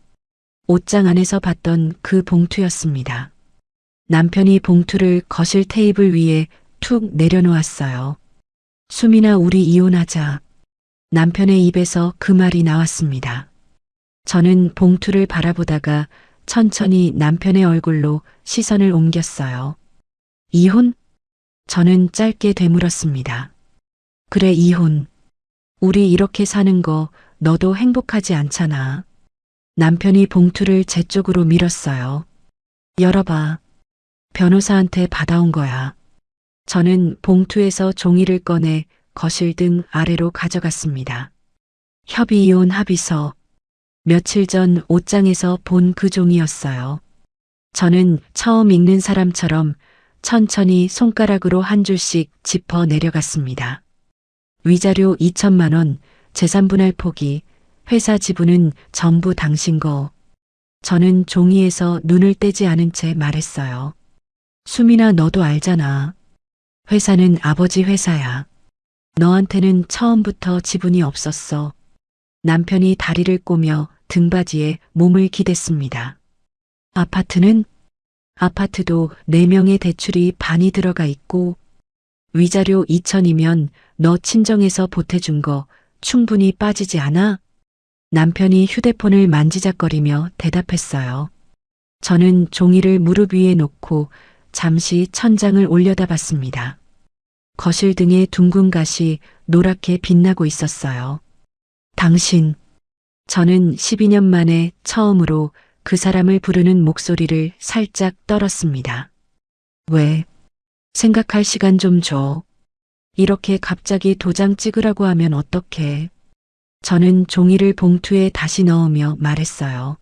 옷장 안에서 봤던 그 봉투였습니다. 남편이 봉투를 거실 테이블 위에 툭 내려놓았어요. 수민아, 우리 이혼하자. 남편의 입에서 그 말이 나왔습니다. 저는 봉투를 바라보다가 천천히 남편의 얼굴로 시선을 옮겼어요. 이혼? 저는 짧게 되물었습니다. 그래, 이혼. 우리 이렇게 사는 거 너도 행복하지 않잖아. 남편이 봉투를 제 쪽으로 밀었어요. 열어봐. 변호사한테 받아온 거야. 저는 봉투에서 종이를 꺼내 거실 등 아래로 가져갔습니다. 협의이혼 합의서. 며칠 전 옷장에서 본 그 종이었어요. 저는 처음 읽는 사람처럼 천천히 손가락으로 한 줄씩 짚어 내려갔습니다. 위자료 2천만 원, 재산 분할 포기, 회사 지분은 전부 당신 거. 저는 종이에서 눈을 떼지 않은 채 말했어요. 수민아, 너도 알잖아. 회사는 아버지 회사야. 너한테는 처음부터 지분이 없었어. 남편이 다리를 꼬며 등받이에 몸을 기댔습니다. 아파트는? 아파트도 4명의 대출이 반이 들어가 있고 위자료 2천이면 너 친정에서 보태준 거 충분히 빠지지 않아? 남편이 휴대폰을 만지작거리며 대답했어요. 저는 종이를 무릎 위에 놓고 잠시 천장을 올려다봤습니다. 거실 등의 둥근 가시 노랗게 빛나고 있었어요. 당신. 저는 12년 만에 처음으로 그 사람을 부르는 목소리를 살짝 떨었습니다. 왜? 생각할 시간 좀 줘. 이렇게 갑자기 도장 찍으라고 하면 어떡해. 저는 종이를 봉투에 다시 넣으며 말했어요.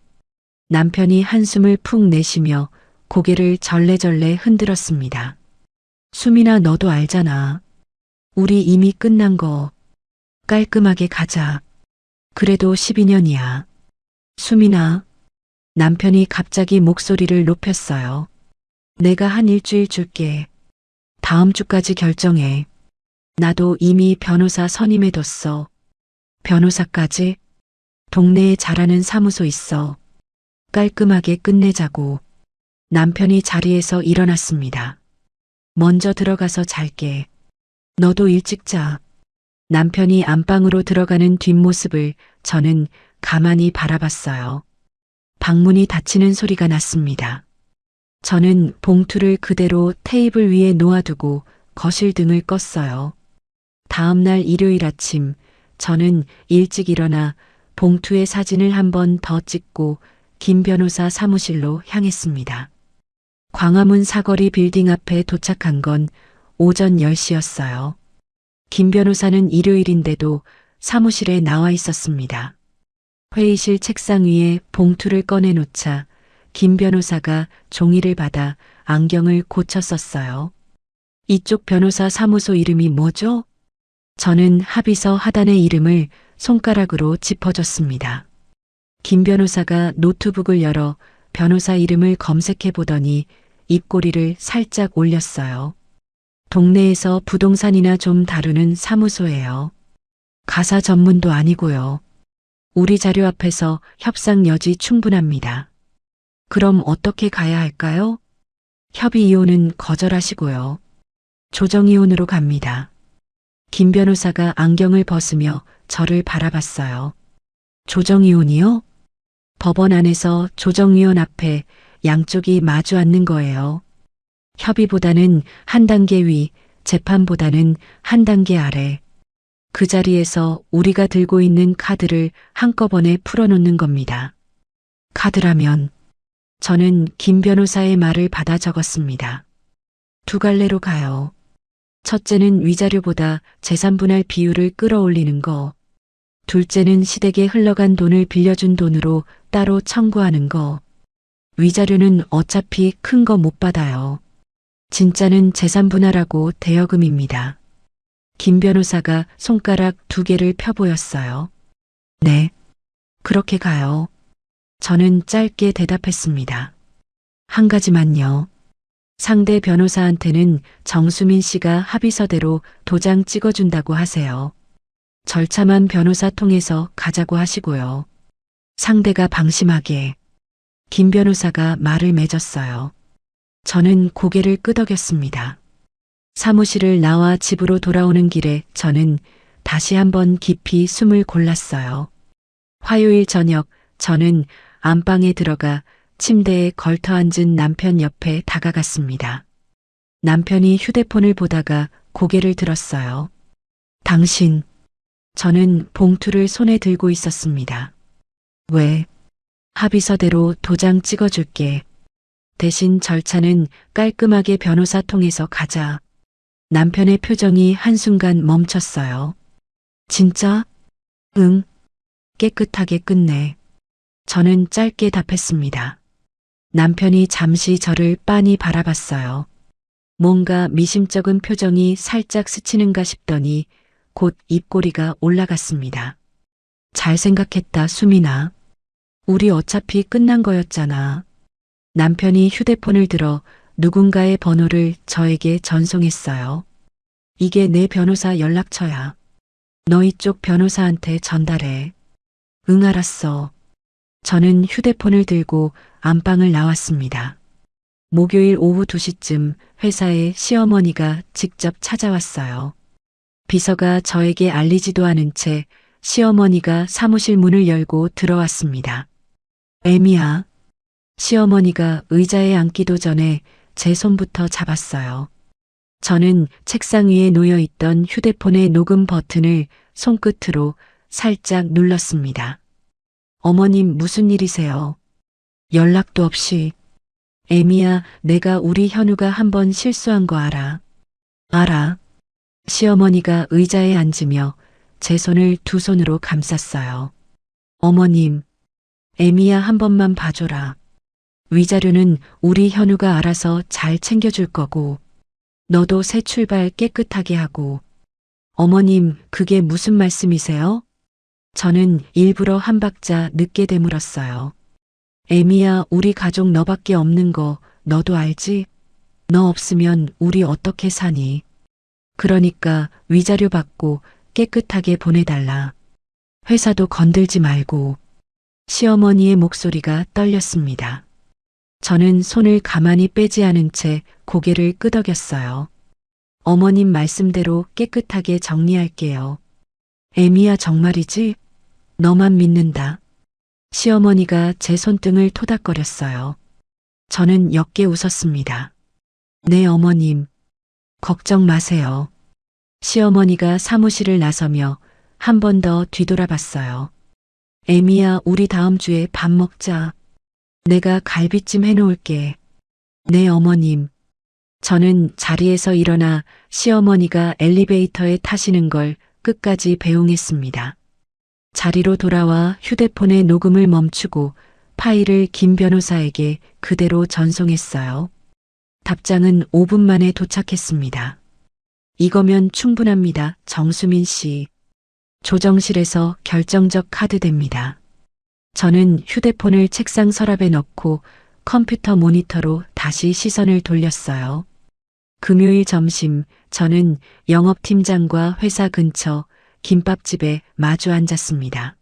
남편이 한숨을 푹 내쉬며 고개를 절레절레 흔들었습니다. 수민아, 너도 알잖아. 우리 이미 끝난 거. 깔끔하게 가자. 그래도 12년이야. 수민아. 남편이 갑자기 목소리를 높였어요. 내가 한 일주일 줄게. 다음 주까지 결정해. 나도 이미 변호사 선임해뒀어. 변호사까지? 동네에 잘하는 사무소 있어. 깔끔하게 끝내자고. 남편이 자리에서 일어났습니다. 먼저 들어가서 잘게. 너도 일찍 자. 남편이 안방으로 들어가는 뒷모습을 저는 가만히 바라봤어요. 방문이 닫히는 소리가 났습니다. 저는 봉투를 그대로 테이블 위에 놓아두고 거실 등을 껐어요. 다음 날 일요일 아침, 저는 일찍 일어나 봉투의 사진을 한 번 더 찍고 김 변호사 사무실로 향했습니다. 광화문 사거리 빌딩 앞에 도착한 건 오전 10시였어요. 김 변호사는 일요일인데도 사무실에 나와 있었습니다. 회의실 책상 위에 봉투를 꺼내놓자 김 변호사가 종이를 받아 안경을 고쳐 썼어요. 이쪽 변호사 사무소 이름이 뭐죠? 저는 합의서 하단의 이름을 손가락으로 짚어줬습니다. 김 변호사가 노트북을 열어 변호사 이름을 검색해 보더니 입꼬리를 살짝 올렸어요. 동네에서 부동산이나 좀 다루는 사무소예요. 가사 전문도 아니고요. 우리 자료 앞에서 협상 여지 충분합니다. 그럼 어떻게 가야 할까요? 협의 이혼은 거절하시고요. 조정 이혼으로 갑니다. 김 변호사가 안경을 벗으며 저를 바라봤어요. 조정 이혼이요? 법원 안에서 조정위원 앞에 양쪽이 마주 앉는 거예요. 협의보다는 한 단계 위, 재판보다는 한 단계 아래. 그 자리에서 우리가 들고 있는 카드를 한꺼번에 풀어놓는 겁니다. 카드라면 저는 김 변호사의 말을 받아 적었습니다. 두 갈래로 가요. 첫째는 위자료보다 재산분할 비율을 끌어올리는 거. 둘째는 시댁에 흘러간 돈을 빌려준 돈으로 따로 청구하는 거. 위자료는 어차피 큰 거 못 받아요. 진짜는 재산분할하고 대여금입니다. 김 변호사가 손가락 2개를 펴보였어요. 네, 그렇게 가요. 저는 짧게 대답했습니다. 한 가지만요. 상대 변호사한테는 정수민 씨가 합의서대로 도장 찍어준다고 하세요. 절차만 변호사 통해서 가자고 하시고요. 상대가 방심하게. 김 변호사가 말을 맺었어요. 저는 고개를 끄덕였습니다. 사무실을 나와 집으로 돌아오는 길에 저는 다시 한번 깊이 숨을 골랐어요. 화요일 저녁 저는 안방에 들어가 침대에 걸터앉은 남편 옆에 다가갔습니다. 남편이 휴대폰을 보다가 고개를 들었어요. 당신, 저는 봉투를 손에 들고 있었습니다. 왜? 합의서대로 도장 찍어줄게. 대신 절차는 깔끔하게 변호사 통해서 가자. 남편의 표정이 한순간 멈췄어요. 진짜? 응. 깨끗하게 끝내. 저는 짧게 답했습니다. 남편이 잠시 저를 빤히 바라봤어요. 뭔가 미심쩍은 표정이 살짝 스치는가 싶더니 곧 입꼬리가 올라갔습니다. 잘 생각했다, 수민아. 우리 어차피 끝난 거였잖아. 남편이 휴대폰을 들어 누군가의 번호를 저에게 전송했어요. 이게 내 변호사 연락처야. 너희 쪽 변호사한테 전달해. 응, 알았어. 저는 휴대폰을 들고 안방을 나왔습니다. 목요일 오후 2시쯤 회사에 시어머니가 직접 찾아왔어요. 비서가 저에게 알리지도 않은 채 시어머니가 사무실 문을 열고 들어왔습니다. 애미야. 시어머니가 의자에 앉기도 전에 제 손부터 잡았어요. 저는 책상 위에 놓여있던 휴대폰의 녹음 버튼을 손끝으로 살짝 눌렀습니다. 어머님, 무슨 일이세요? 연락도 없이. 애미야, 내가 우리 현우가 한번 실수한 거 알아. 알아. 시어머니가 의자에 앉으며 제 손을 두 손으로 감쌌어요. 어머님, 애미야 한 번만 봐줘라. 위자료는 우리 현우가 알아서 잘 챙겨줄 거고, 너도 새 출발 깨끗하게 하고. 어머님, 그게 무슨 말씀이세요? 저는 일부러 한 박자 늦게 되물었어요. 애미야, 우리 가족 너밖에 없는 거 너도 알지? 너 없으면 우리 어떻게 사니? 그러니까 위자료 받고 깨끗하게 보내달라. 회사도 건들지 말고. 시어머니의 목소리가 떨렸습니다. 저는 손을 가만히 빼지 않은 채 고개를 끄덕였어요. 어머님 말씀대로 깨끗하게 정리할게요. 애미야, 정말이지? 너만 믿는다. 시어머니가 제 손등을 토닥거렸어요. 저는 옅게 웃었습니다. 네, 어머님. 걱정 마세요. 시어머니가 사무실을 나서며 한 번 더 뒤돌아봤어요. 애미야, 우리 다음 주에 밥 먹자. 내가 갈비찜 해놓을게. 네, 어머님. 저는 자리에서 일어나 시어머니가 엘리베이터에 타시는 걸 끝까지 배웅했습니다. 자리로 돌아와 휴대폰의 녹음을 멈추고 파일을 김 변호사에게 그대로 전송했어요. 답장은 5분 만에 도착했습니다. 이거면 충분합니다. 정수민 씨. 조정실에서 결정적 카드됩니다. 저는 휴대폰을 책상 서랍에 넣고 컴퓨터 모니터로 다시 시선을 돌렸어요. 금요일 점심, 저는 영업팀장과 회사 근처 김밥집에 마주 앉았습니다.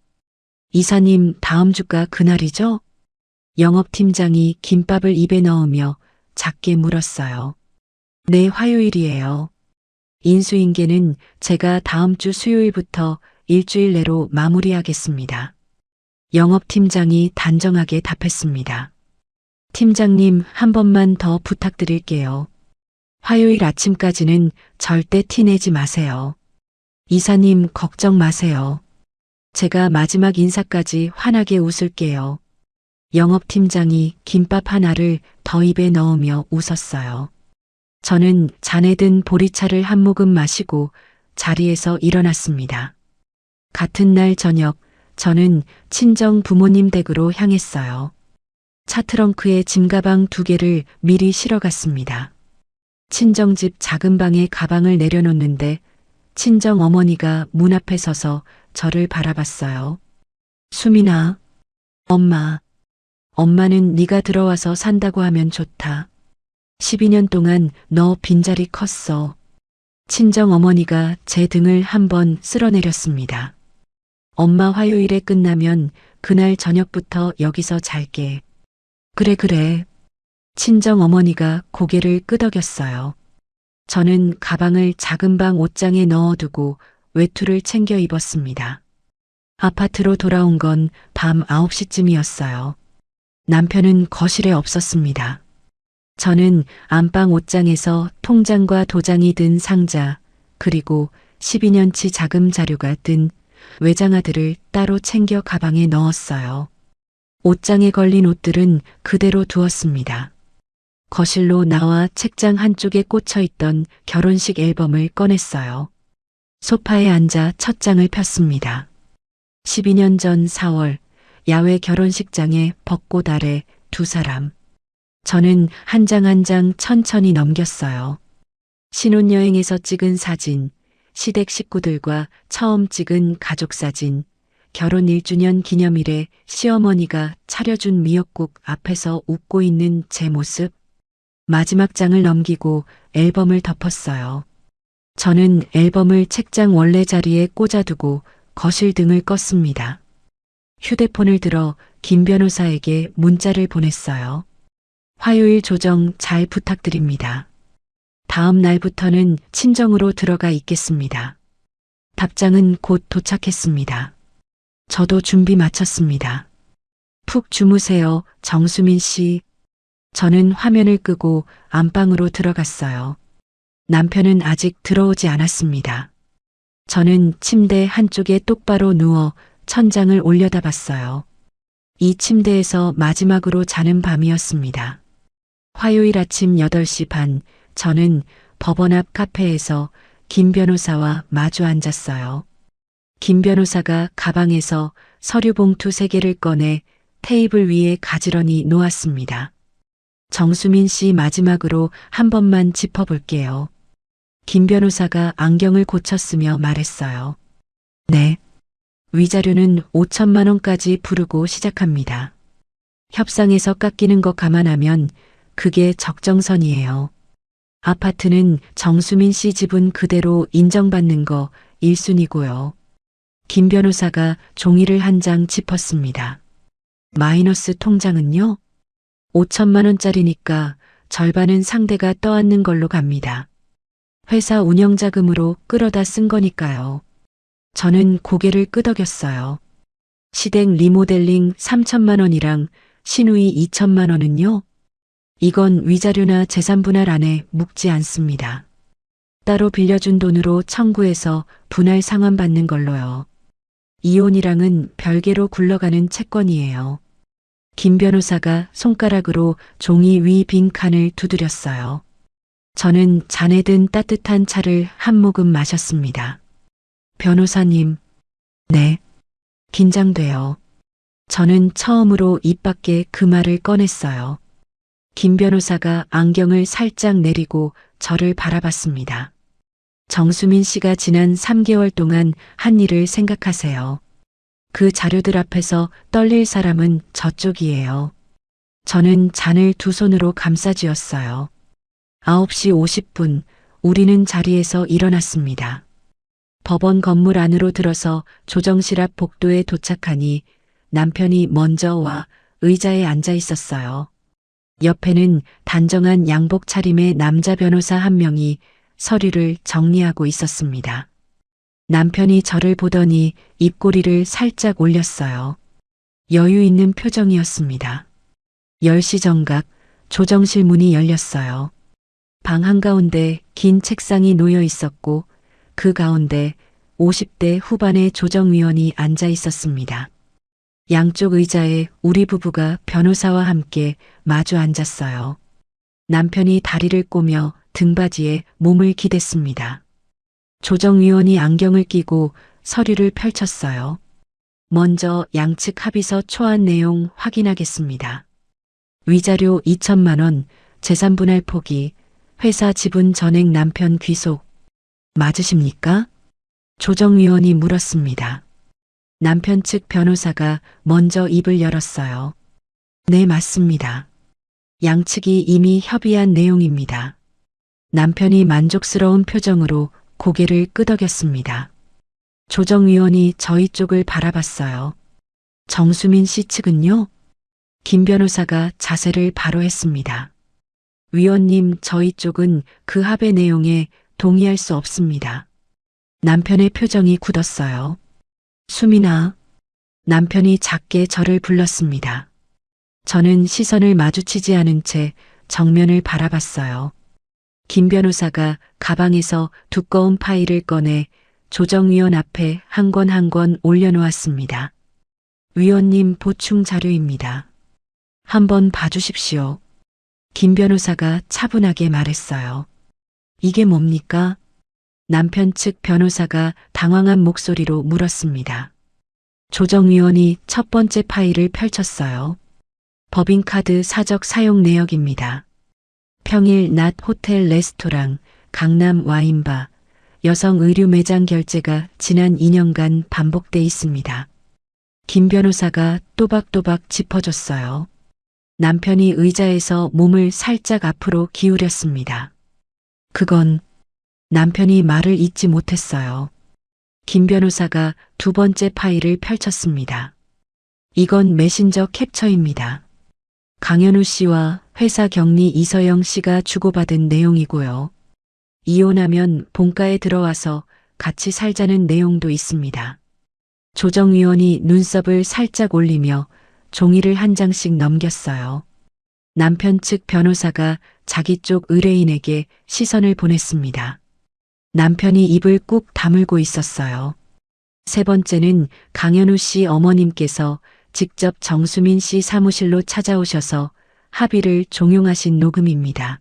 이사님, 다음 주가 그날이죠? 영업팀장이 김밥을 입에 넣으며 작게 물었어요. 네, 화요일이에요. 인수인계는 제가 다음 주 수요일부터 일주일 내로 마무리하겠습니다. 영업팀장이 단정하게 답했습니다. 팀장님, 한 번만 더 부탁드릴게요. 화요일 아침까지는 절대 티내지 마세요. 이사님, 걱정 마세요. 제가 마지막 인사까지 환하게 웃을게요. 영업팀장이 김밥 하나를 더 입에 넣으며 웃었어요. 저는 잔에 든 보리차를 한 모금 마시고 자리에서 일어났습니다. 같은 날 저녁, 저는 친정 부모님 댁으로 향했어요. 차 트렁크에 짐가방 2개를 미리 실어갔습니다. 친정집 작은 방에 가방을 내려놓는데 친정 어머니가 문 앞에 서서 저를 바라봤어요. 수민아, 엄마는 네가 들어와서 산다고 하면 좋다. 12년 동안 너 빈자리 컸어. 친정 어머니가 제 등을 한번 쓸어내렸습니다. 엄마 화요일에 끝나면 그날 저녁부터 여기서 잘게. 그래. 친정 어머니가 고개를 끄덕였어요. 저는 가방을 작은 방 옷장에 넣어두고 외투를 챙겨 입었습니다. 아파트로 돌아온 건 밤 9시쯤이었어요. 남편은 거실에 없었습니다. 저는 안방 옷장에서 통장과 도장이 든 상자, 그리고 12년치 자금 자료가 든 외장하드를 따로 챙겨 가방에 넣었어요. 옷장에 걸린 옷들은 그대로 두었습니다. 거실로 나와 책장 한쪽에 꽂혀 있던 결혼식 앨범을 꺼냈어요. 소파에 앉아 첫 장을 폈습니다. 12년 전 4월, 야외 결혼식장에 벚꽃 아래 2사람. 저는 한 장 한 장 천천히 넘겼어요. 신혼여행에서 찍은 사진, 시댁 식구들과 처음 찍은 가족사진, 결혼 1주년 기념일에 시어머니가 차려준 미역국 앞에서 웃고 있는 제 모습. 마지막 장을 넘기고 앨범을 덮었어요. 저는 앨범을 책장 원래 자리에 꽂아두고 거실 등을 껐습니다. 휴대폰을 들어 김 변호사에게 문자를 보냈어요. 화요일 조정 잘 부탁드립니다. 다음 날부터는 친정으로 들어가 있겠습니다. 답장은 곧 도착했습니다. 저도 준비 마쳤습니다. 푹 주무세요, 정수민 씨. 저는 화면을 끄고 안방으로 들어갔어요. 남편은 아직 들어오지 않았습니다. 저는 침대 한쪽에 똑바로 누워 천장을 올려다봤어요. 이 침대에서 마지막으로 자는 밤이었습니다. 화요일 아침 8시 반, 저는 법원 앞 카페에서 김 변호사와 마주 앉았어요. 김 변호사가 가방에서 서류 봉투 3개를 꺼내 테이블 위에 가지런히 놓았습니다. 정수민 씨, 마지막으로 한 번만 짚어볼게요. 김 변호사가 안경을 고쳤으며 말했어요. 네. 위자료는 5천만 원까지 부르고 시작합니다. 협상에서 깎이는 거 감안하면 그게 적정선이에요. 아파트는 정수민 씨 지분 그대로 인정받는 거 1순위고요. 김 변호사가 종이를 한 장 짚었습니다. 마이너스 통장은요? 5천만 원짜리니까 절반은 상대가 떠안는 걸로 갑니다. 회사 운영자금으로 끌어다 쓴 거니까요. 저는 고개를 끄덕였어요. 시댁 리모델링 3천만 원이랑 신우이 2천만 원은요? 이건 위자료나 재산분할 안에 묵지 않습니다. 따로 빌려준 돈으로 청구해서 분할 상환받는 걸로요. 이혼이랑은 별개로 굴러가는 채권이에요. 김 변호사가 손가락으로 종이 위 빈 칸을 두드렸어요. 저는 잔에 든 따뜻한 차를 한 모금 마셨습니다. 변호사님, 네, 긴장돼요. 저는 처음으로 입 밖에 그 말을 꺼냈어요. 김 변호사가 안경을 살짝 내리고 저를 바라봤습니다. 정수민 씨가 지난 3개월 동안 한 일을 생각하세요. 그 자료들 앞에서 떨릴 사람은 저쪽이에요. 저는 잔을 두 손으로 감싸쥐었어요. 9시 50분, 우리는 자리에서 일어났습니다. 법원 건물 안으로 들어서 조정실 앞 복도에 도착하니 남편이 먼저 와 의자에 앉아 있었어요. 옆에는 단정한 양복 차림의 남자 변호사 한 명이 서류를 정리하고 있었습니다. 남편이 저를 보더니 입꼬리를 살짝 올렸어요. 여유 있는 표정이었습니다. 10시 정각 조정실 문이 열렸어요. 방 한가운데 긴 책상이 놓여 있었고 그 가운데 50대 후반의 조정위원이 앉아 있었습니다. 양쪽 의자에 우리 부부가 변호사와 함께 마주 앉았어요. 남편이 다리를 꼬며 등받이에 몸을 기댔습니다. 조정위원이 안경을 끼고 서류를 펼쳤어요. 먼저 양측 합의서 초안 내용 확인하겠습니다. 위자료 2천만 원, 재산분할 포기, 회사 지분 전액 남편 귀속. 맞으십니까? 조정위원이 물었습니다. 남편 측 변호사가 먼저 입을 열었어요. 네, 맞습니다. 양측이 이미 협의한 내용입니다. 남편이 만족스러운 표정으로 고개를 끄덕였습니다. 조정위원이 저희 쪽을 바라봤어요. 정수민 씨 측은요? 김 변호사가 자세를 바로 했습니다. 위원님, 저희 쪽은 그 합의 내용에 동의할 수 없습니다. 남편의 표정이 굳었어요. 수민아. 남편이 작게 저를 불렀습니다. 저는 시선을 마주치지 않은 채 정면을 바라봤어요. 김 변호사가 가방에서 두꺼운 파일을 꺼내 조정위원 앞에 한 권 한 권 올려놓았습니다. 위원님, 보충 자료입니다. 한번 봐주십시오. 김 변호사가 차분하게 말했어요. 이게 뭡니까? 남편 측 변호사가 당황한 목소리로 물었습니다. 조정위원이 첫 번째 파일을 펼쳤어요. 법인카드 사적 사용 내역입니다. 평일 낮 호텔 레스토랑, 강남 와인바, 여성 의류 매장 결제가 지난 2년간 반복돼 있습니다. 김 변호사가 또박또박 짚어줬어요. 남편이 의자에서 몸을 살짝 앞으로 기울였습니다. 그건 남편이 말을 잇지 못했어요. 김 변호사가 두 번째 파일을 펼쳤습니다. 이건 메신저 캡처입니다. 강현우 씨와 회사 경리 이서영 씨가 주고받은 내용이고요. 이혼하면 본가에 들어와서 같이 살자는 내용도 있습니다. 조정위원이 눈썹을 살짝 올리며 종이를 한 장씩 넘겼어요. 남편 측 변호사가 자기 쪽 의뢰인에게 시선을 보냈습니다. 남편이 입을 꾹 다물고 있었어요. 세 번째는 강현우 씨 어머님께서 직접 정수민 씨 사무실로 찾아오셔서 합의를 종용하신 녹음입니다.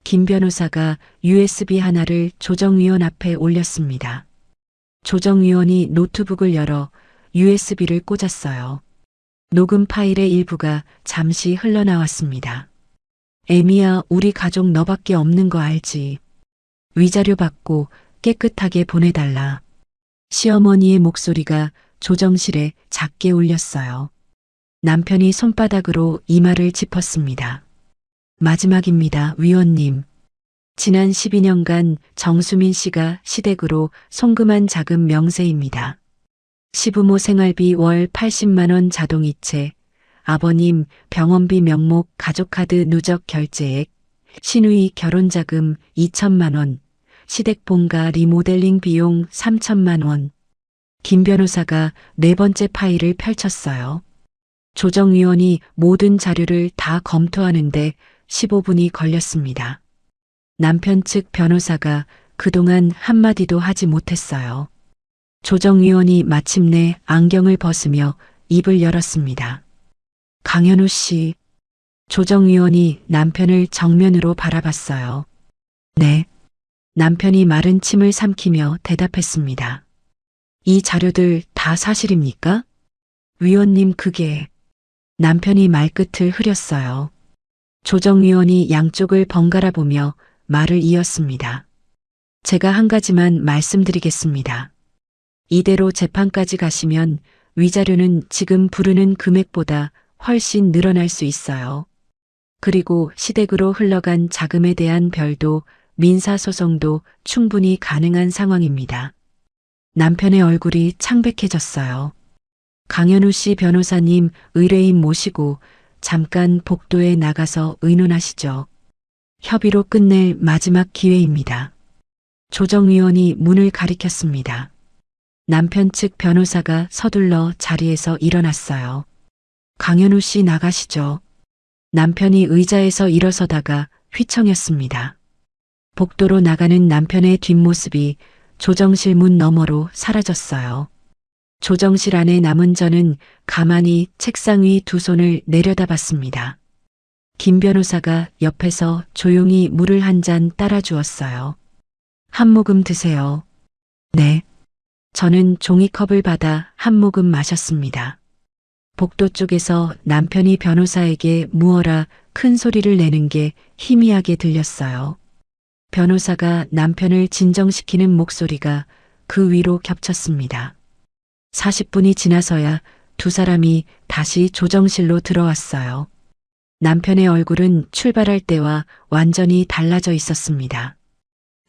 김 변호사가 USB 하나를 조정위원 앞에 올렸습니다. 조정위원이 노트북을 열어 USB를 꽂았어요. 녹음 파일의 일부가 잠시 흘러나왔습니다. 애미야, 우리 가족 너밖에 없는 거 알지? 위자료 받고 깨끗하게 보내달라. 시어머니의 목소리가 조정실에 작게 울렸어요. 남편이 손바닥으로 이마를 짚었습니다. 마지막입니다, 위원님. 지난 12년간 정수민 씨가 시댁으로 송금한 자금 명세입니다. 시부모 생활비 월 80만 원 자동이체, 아버님 병원비 명목 가족카드 누적 결제액, 시누이 결혼자금 2천만 원, 시댁 본가 리모델링 비용 3천만 원. 김 변호사가 네 번째 파일을 펼쳤어요. 조정위원이 모든 자료를 다 검토하는데 15분이 걸렸습니다. 남편 측 변호사가 그동안 한마디도 하지 못했어요. 조정위원이 마침내 안경을 벗으며 입을 열었습니다. 강현우 씨. 조정위원이 남편을 정면으로 바라봤어요. 네. 남편이 마른 침을 삼키며 대답했습니다. 이 자료들 다 사실입니까? 위원님 그게 남편이 말끝을 흐렸어요. 조정위원이 양쪽을 번갈아 보며 말을 이었습니다. 제가 한 가지만 말씀드리겠습니다. 이대로 재판까지 가시면 위자료는 지금 부르는 금액보다 훨씬 늘어날 수 있어요. 그리고 시댁으로 흘러간 자금에 대한 별도 민사소송도 충분히 가능한 상황입니다. 남편의 얼굴이 창백해졌어요. 강현우 씨 변호사님 의뢰인 모시고 잠깐 복도에 나가서 의논하시죠. 협의로 끝낼 마지막 기회입니다. 조정위원이 문을 가리켰습니다. 남편 측 변호사가 서둘러 자리에서 일어났어요. 강현우 씨 나가시죠. 남편이 의자에서 일어서다가 휘청였습니다. 복도로 나가는 남편의 뒷모습이 조정실 문 너머로 사라졌어요. 조정실 안에 남은 저는 가만히 책상 위 두 손을 내려다봤습니다. 김 변호사가 옆에서 조용히 물을 한 잔 따라 주었어요. 한 모금 드세요. 네. 저는 종이컵을 받아 한 모금 마셨습니다. 복도 쪽에서 남편이 변호사에게 무어라 큰 소리를 내는 게 희미하게 들렸어요. 변호사가 남편을 진정시키는 목소리가 그 위로 겹쳤습니다. 40분이 지나서야 두 사람이 다시 조정실로 들어왔어요. 남편의 얼굴은 출발할 때와 완전히 달라져 있었습니다.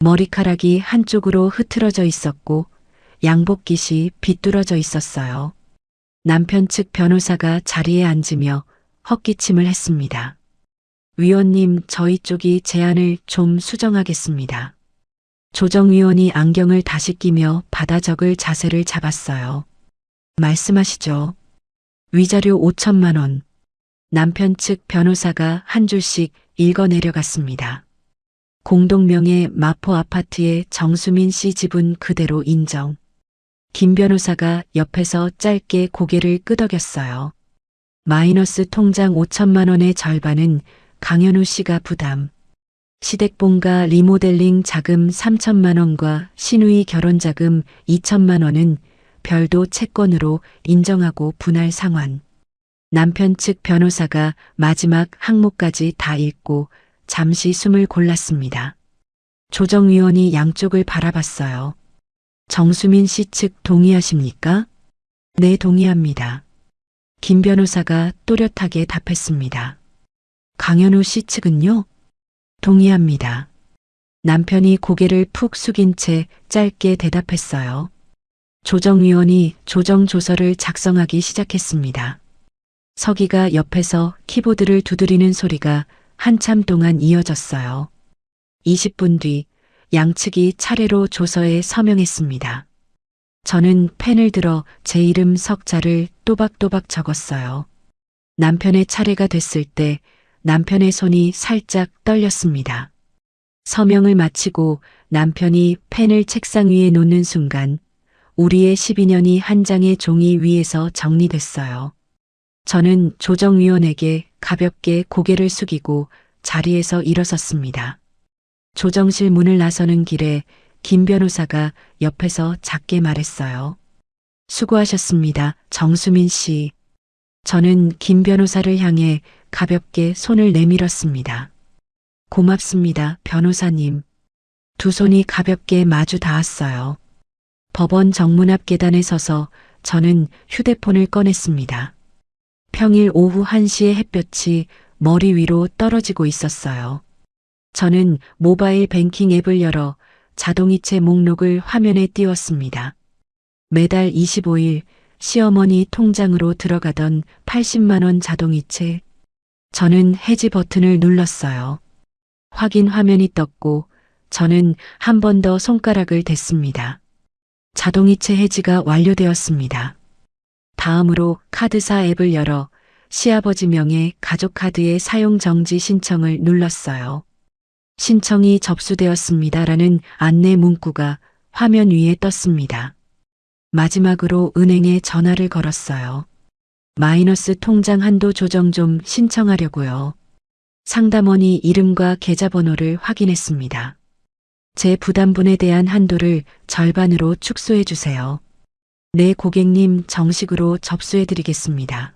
머리카락이 한쪽으로 흐트러져 있었고 양복깃이 비뚤어져 있었어요. 남편 측 변호사가 자리에 앉으며 헛기침을 했습니다. 위원님, 저희 쪽이 제안을 좀 수정하겠습니다. 조정위원이 안경을 다시 끼며 받아 적을 자세를 잡았어요. 말씀하시죠. 위자료 5천만 원. 남편 측 변호사가 한 줄씩 읽어 내려갔습니다. 공동명의 마포 아파트의 정수민 씨 지분 그대로 인정. 김 변호사가 옆에서 짧게 고개를 끄덕였어요. 마이너스 통장 5천만 원의 절반은 강현우 씨가 부담. 시댁본가 리모델링 자금 3천만 원과 신우이 결혼 자금 2천만 원은 별도 채권으로 인정하고 분할 상환. 남편 측 변호사가 마지막 항목까지 다 읽고 잠시 숨을 골랐습니다. 조정위원이 양쪽을 바라봤어요. 정수민 씨 측 동의하십니까? 네, 동의합니다. 김 변호사가 또렷하게 답했습니다. 강현우 씨 측은요? 동의합니다. 남편이 고개를 푹 숙인 채 짧게 대답했어요. 조정위원이 조정조서를 작성하기 시작했습니다. 서기가 옆에서 키보드를 두드리는 소리가 한참 동안 이어졌어요. 20분 뒤 양측이 차례로 조서에 서명했습니다. 저는 펜을 들어 제 이름 석자를 또박또박 적었어요. 남편의 차례가 됐을 때 남편의 손이 살짝 떨렸습니다. 서명을 마치고 남편이 펜을 책상 위에 놓는 순간 우리의 12년이 한 장의 종이 위에서 정리됐어요. 저는 조정위원에게 가볍게 고개를 숙이고 자리에서 일어섰습니다. 조정실 문을 나서는 길에 김 변호사가 옆에서 작게 말했어요. 수고하셨습니다, 정수민 씨. 저는 김 변호사를 향해 가볍게 손을 내밀었습니다. 고맙습니다, 변호사님. 두 손이 가볍게 마주 닿았어요. 법원 정문 앞 계단에 서서 저는 휴대폰을 꺼냈습니다. 평일 오후 1시의 햇볕이 머리 위로 떨어지고 있었어요. 저는 모바일 뱅킹 앱을 열어 자동이체 목록을 화면에 띄웠습니다. 매달 25일 시어머니 통장으로 들어가던 80만 원 자동이체. 저는 해지 버튼을 눌렀어요. 확인 화면이 떴고 저는 한 번 더 손가락을 댔습니다. 자동이체 해지가 완료되었습니다. 다음으로 카드사 앱을 열어 시아버지 명의 가족카드의 사용 정지 신청을 눌렀어요. 신청이 접수되었습니다라는 안내 문구가 화면 위에 떴습니다. 마지막으로 은행에 전화를 걸었어요. 마이너스 통장 한도 조정 좀 신청하려고요. 상담원이 이름과 계좌번호를 확인했습니다. 제 부담분에 대한 한도를 절반으로 축소해 주세요. 네, 고객님, 정식으로 접수해 드리겠습니다.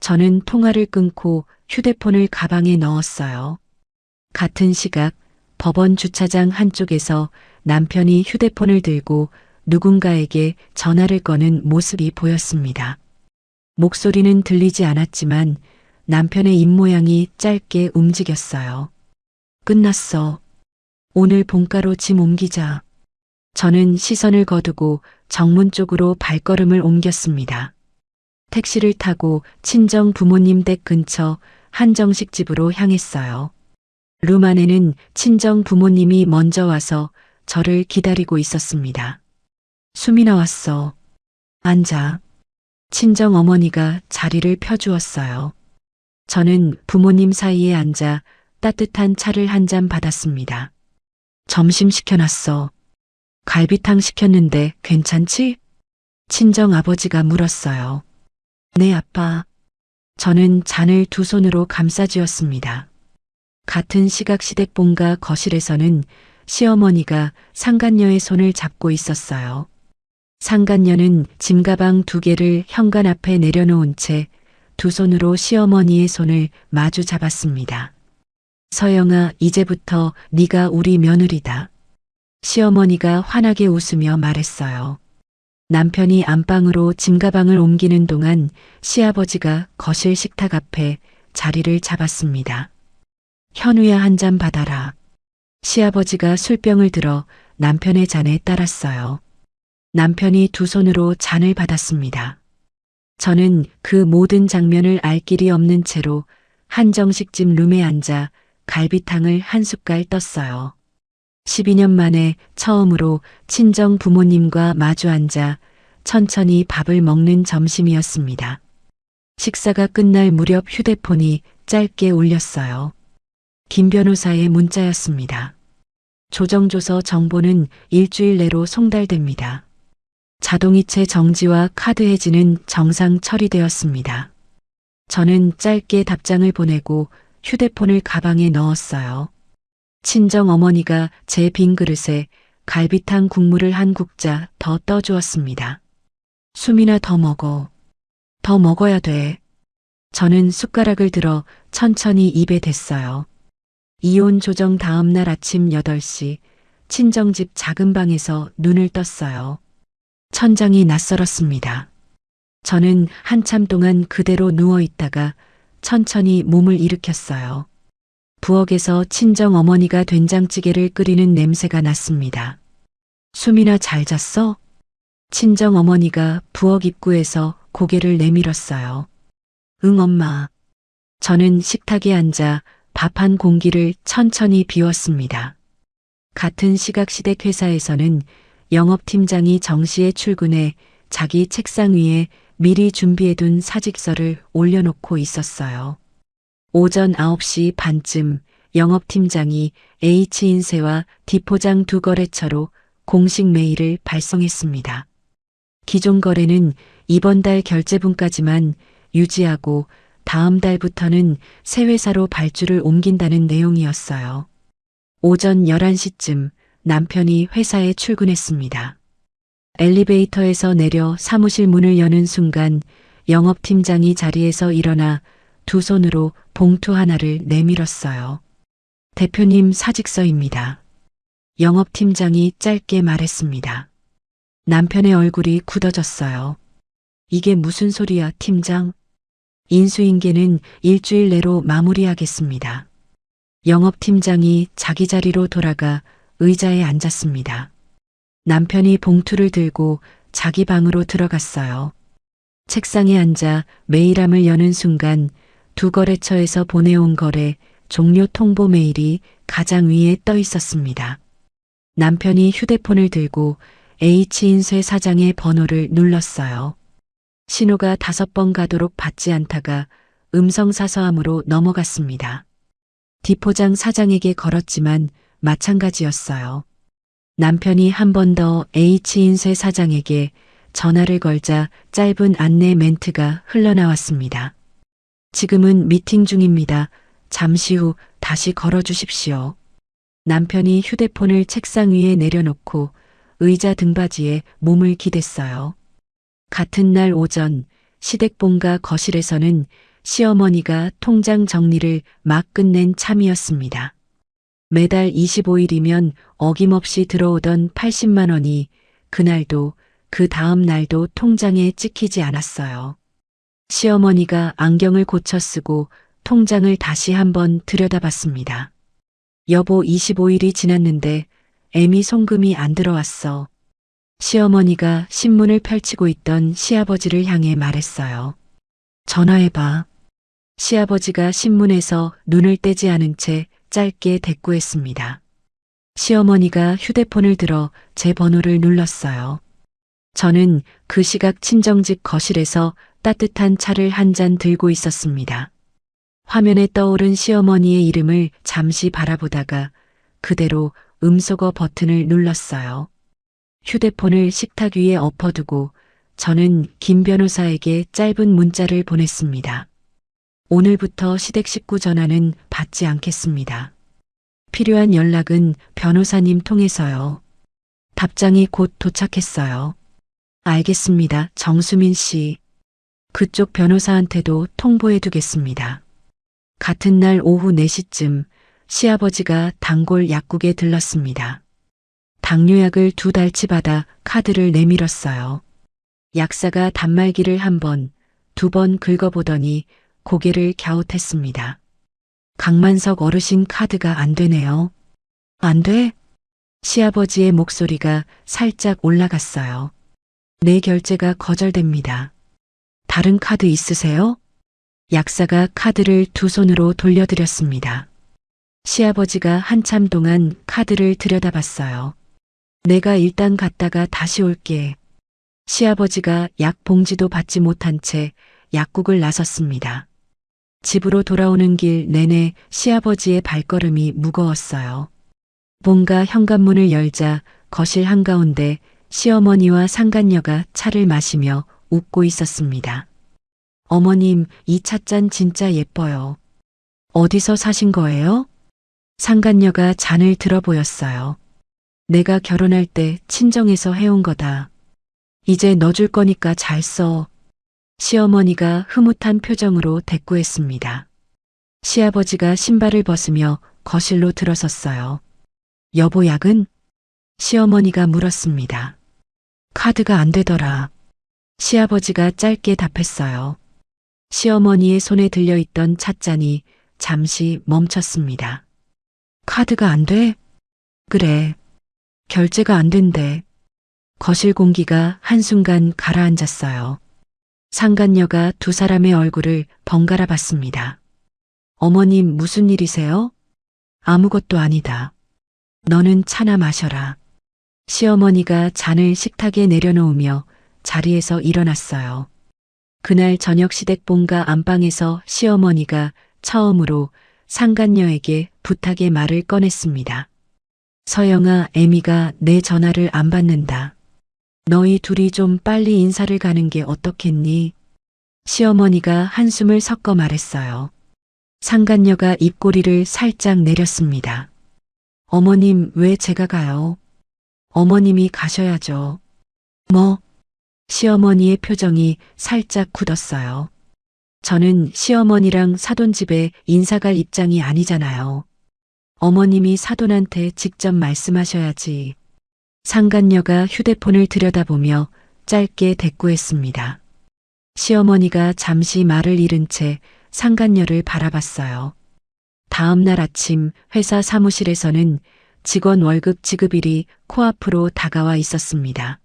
저는 통화를 끊고 휴대폰을 가방에 넣었어요. 같은 시각 법원 주차장 한쪽에서 남편이 휴대폰을 들고 누군가에게 전화를 거는 모습이 보였습니다. 목소리는 들리지 않았지만 남편의 입모양이 짧게 움직였어요. 끝났어. 오늘 본가로 짐 옮기자. 저는 시선을 거두고 정문 쪽으로 발걸음을 옮겼습니다. 택시를 타고 친정 부모님 댁 근처 한정식 집으로 향했어요. 룸 안에는 친정 부모님이 먼저 와서 저를 기다리고 있었습니다. 수민아 왔어. 앉아. 친정 어머니가 자리를 펴주었어요. 저는 부모님 사이에 앉아 따뜻한 차를 한 잔 받았습니다. 점심 시켜놨어. 갈비탕 시켰는데 괜찮지? 친정 아버지가 물었어요. 네, 아빠. 저는 잔을 두 손으로 감싸쥐었습니다. 같은 시각 시댁본가 거실에서는 시어머니가 상간녀의 손을 잡고 있었어요. 상간녀는 짐가방 두 개를 현관 앞에 내려놓은 채 두 손으로 시어머니의 손을 마주 잡았습니다. 서영아, 이제부터 네가 우리 며느리다. 시어머니가 환하게 웃으며 말했어요. 남편이 안방으로 짐가방을 옮기는 동안 시아버지가 거실 식탁 앞에 자리를 잡았습니다. 현우야, 한 잔 받아라. 시아버지가 술병을 들어 남편의 잔에 따랐어요. 남편이 두 손으로 잔을 받았습니다. 저는 그 모든 장면을 알 길이 없는 채로 한정식집 룸에 앉아 갈비탕을 한 숟갈 떴어요. 12년 만에 처음으로 친정 부모님과 마주 앉아 천천히 밥을 먹는 점심이었습니다. 식사가 끝날 무렵 휴대폰이 짧게 울렸어요. 김 변호사의 문자였습니다. 조정조서 정보는 일주일 내로 송달됩니다. 자동이체 정지와 카드 해지는 정상 처리되었습니다. 저는 짧게 답장을 보내고 휴대폰을 가방에 넣었어요. 친정 어머니가 제 빈 그릇에 갈비탕 국물을 한 국자 더 떠주었습니다. 수민아, 더 먹어. 더 먹어야 돼. 저는 숟가락을 들어 천천히 입에 댔어요. 이혼 조정 다음 날 아침 8시 친정집 작은 방에서 눈을 떴어요. 천장이 낯설었습니다. 저는 한참 동안 그대로 누워 있다가 천천히 몸을 일으켰어요. 부엌에서 친정 어머니가 된장찌개를 끓이는 냄새가 났습니다. 수민아, 잘 잤어? 친정 어머니가 부엌 입구에서 고개를 내밀었어요. 응, 엄마. 저는 식탁에 앉아 밥 한 공기를 천천히 비웠습니다. 같은 시각 시댁 회사에서는 영업팀장이 정시에 출근해 자기 책상 위에 미리 준비해둔 사직서를 올려놓고 있었어요. 오전 9시 반쯤 영업팀장이 H인쇄와 D포장 두 거래처로 공식 메일을 발송했습니다. 기존 거래는 이번 달 결제분까지만 유지하고 다음 달부터는 새 회사로 발주를 옮긴다는 내용이었어요. 오전 11시쯤 남편이 회사에 출근했습니다. 엘리베이터에서 내려 사무실 문을 여는 순간 영업팀장이 자리에서 일어나 두 손으로 봉투 하나를 내밀었어요. 대표님, 사직서입니다. 영업팀장이 짧게 말했습니다. 남편의 얼굴이 굳어졌어요. 이게 무슨 소리야, 팀장? 인수인계는 일주일 내로 마무리하겠습니다. 영업팀장이 자기 자리로 돌아가 의자에 앉았습니다. 남편이 봉투를 들고 자기 방으로 들어갔어요. 책상에 앉아 메일함을 여는 순간 두 거래처에서 보내온 거래 종료 통보 메일이 가장 위에 떠 있었습니다. 남편이 휴대폰을 들고 H인쇄 사장의 번호를 눌렀어요. 신호가 5번 가도록 받지 않다가 음성사서함으로 넘어갔습니다. D포장 사장에게 걸었지만 마찬가지였어요. 남편이 한 번 더 H인쇄 사장에게 전화를 걸자 짧은 안내 멘트가 흘러나왔습니다. 지금은 미팅 중입니다. 잠시 후 다시 걸어주십시오. 남편이 휴대폰을 책상 위에 내려놓고 의자 등받이에 몸을 기댔어요. 같은 날 오전 시댁본가 거실에서는 시어머니가 통장 정리를 막 끝낸 참이었습니다. 매달 25일이면 어김없이 들어오던 80만 원이 그날도 그 다음 날도 통장에 찍히지 않았어요. 시어머니가 안경을 고쳐 쓰고 통장을 다시 한번 들여다봤습니다. 여보, 25일이 지났는데 애미 송금이 안 들어왔어. 시어머니가 신문을 펼치고 있던 시아버지를 향해 말했어요. 전화해봐. 시아버지가 신문에서 눈을 떼지 않은 채 짧게 대꾸했습니다. 시어머니가 휴대폰을 들어 제 번호를 눌렀어요. 저는 그 시각 친정집 거실에서 따뜻한 차를 한 잔 들고 있었습니다. 화면에 떠오른 시어머니의 이름을 잠시 바라보다가 그대로 음소거 버튼을 눌렀어요. 휴대폰을 식탁 위에 엎어두고 저는 김 변호사에게 짧은 문자를 보냈습니다. 오늘부터 시댁 식구 전화는 받지 않겠습니다. 필요한 연락은 변호사님 통해서요. 답장이 곧 도착했어요. 알겠습니다, 정수민 씨. 그쪽 변호사한테도 통보해 두겠습니다. 같은 날 오후 4시쯤 시아버지가 단골 약국에 들렀습니다. 당뇨약을 2달치 받아 카드를 내밀었어요. 약사가 단말기를 1번, 2번 긁어보더니 고개를 갸웃했습니다. 강만석 어르신 카드가 안 되네요. 안 돼? 시아버지의 목소리가 살짝 올라갔어요. 내 결제가 거절됩니다. 다른 카드 있으세요? 약사가 카드를 2손으로 돌려드렸습니다. 시아버지가 한참 동안 카드를 들여다봤어요. 내가 일단 갔다가 다시 올게. 시아버지가 약 봉지도 받지 못한 채 약국을 나섰습니다. 집으로 돌아오는 길 내내 시아버지의 발걸음이 무거웠어요. 본가 현관문을 열자 거실 한가운데 시어머니와 상간녀가 차를 마시며 웃고 있었습니다. 어머님, 이 찻잔 진짜 예뻐요. 어디서 사신 거예요? 상간녀가 잔을 들어 보였어요. 내가 결혼할 때 친정에서 해온 거다. 이제 넣어줄 거니까 잘 써. 시어머니가 흐뭇한 표정으로 대꾸했습니다. 시아버지가 신발을 벗으며 거실로 들어섰어요. 여보, 약은? 시어머니가 물었습니다. 카드가 안 되더라. 시아버지가 짧게 답했어요. 시어머니의 손에 들려있던 찻잔이 잠시 멈췄습니다. 카드가 안 돼? 그래. 결제가 안 된대. 거실 공기가 한순간 가라앉았어요. 상간녀가 2 사람의 얼굴을 번갈아 봤습니다. 어머님, 무슨 일이세요? 아무것도 아니다. 너는 차나 마셔라. 시어머니가 잔을 식탁에 내려놓으며 자리에서 일어났어요. 그날 저녁 시댁본가 안방에서 시어머니가 처음으로 상간녀에게 부탁의 말을 꺼냈습니다. 서영아, 애미가 내 전화를 안 받는다. 너희 둘이 좀 빨리 인사를 가는 게 어떻겠니? 시어머니가 한숨을 섞어 말했어요. 상간녀가 입꼬리를 살짝 내렸습니다. 어머님, 왜 제가 가요? 어머님이 가셔야죠. 뭐? 시어머니의 표정이 살짝 굳었어요. 저는 시어머니랑 사돈집에 인사 갈 입장이 아니잖아요. 어머님이 사돈한테 직접 말씀하셔야지. 상간녀가 휴대폰을 들여다보며 짧게 대꾸했습니다. 시어머니가 잠시 말을 잃은 채 상간녀를 바라봤어요. 다음 날 아침 회사 사무실에서는 직원 월급 지급일이 코앞으로 다가와 있었습니다.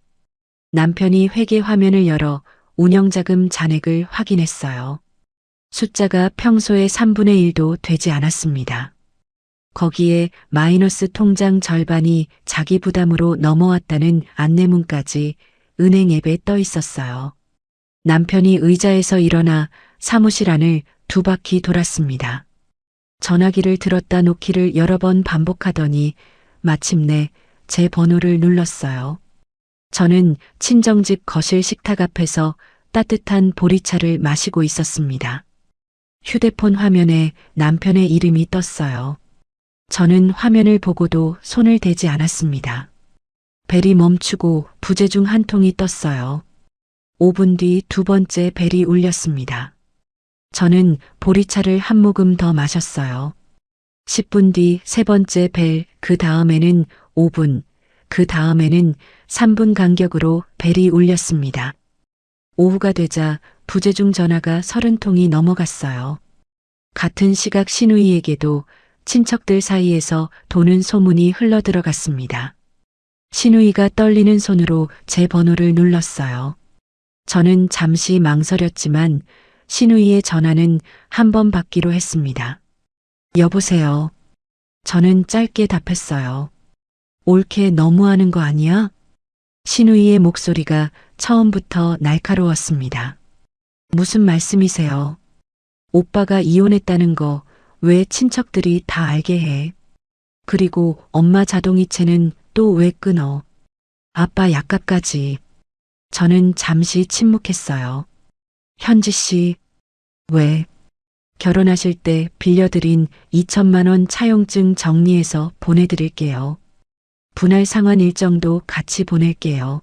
남편이 회계 화면을 열어 운영자금 잔액을 확인했어요. 숫자가 평소의 3분의 1도 되지 않았습니다. 거기에 마이너스 통장 절반이 자기 부담으로 넘어왔다는 안내문까지 은행 앱에 떠 있었어요. 남편이 의자에서 일어나 사무실 안을 2바퀴 돌았습니다. 전화기를 들었다 놓기를 여러 번 반복하더니 마침내 제 번호를 눌렀어요. 저는 친정집 거실 식탁 앞에서 따뜻한 보리차를 마시고 있었습니다. 휴대폰 화면에 남편의 이름이 떴어요. 저는 화면을 보고도 손을 대지 않았습니다. 벨이 멈추고 부재중 한 통이 떴어요. 5분 뒤 두 번째 벨이 울렸습니다. 저는 보리차를 한 모금 더 마셨어요. 10분 뒤 세 번째 벨, 그 다음에는 5분, 그 다음에는 3분 간격으로 벨이 울렸습니다. 오후가 되자 부재중 전화가 30통이 넘어갔어요. 같은 시각 신우이에게도 친척들 사이에서 도는 소문이 흘러들어갔습니다. 신우이가 떨리는 손으로 제 번호를 눌렀어요. 저는 잠시 망설였지만 신우이의 전화는 한 번 받기로 했습니다. 여보세요. 저는 짧게 답했어요. 옳게 너무하는 거 아니야? 신우이의 목소리가 처음부터 날카로웠습니다. 무슨 말씀이세요? 오빠가 이혼했다는 거 왜 친척들이 다 알게 해? 그리고 엄마 자동이체는 또 왜 끊어? 아빠 약값까지. 저는 잠시 침묵했어요. 현지 씨, 왜? 결혼하실 때 빌려드린 2천만 원 차용증 정리해서 보내드릴게요. 분할 상환 일정도 같이 보낼게요.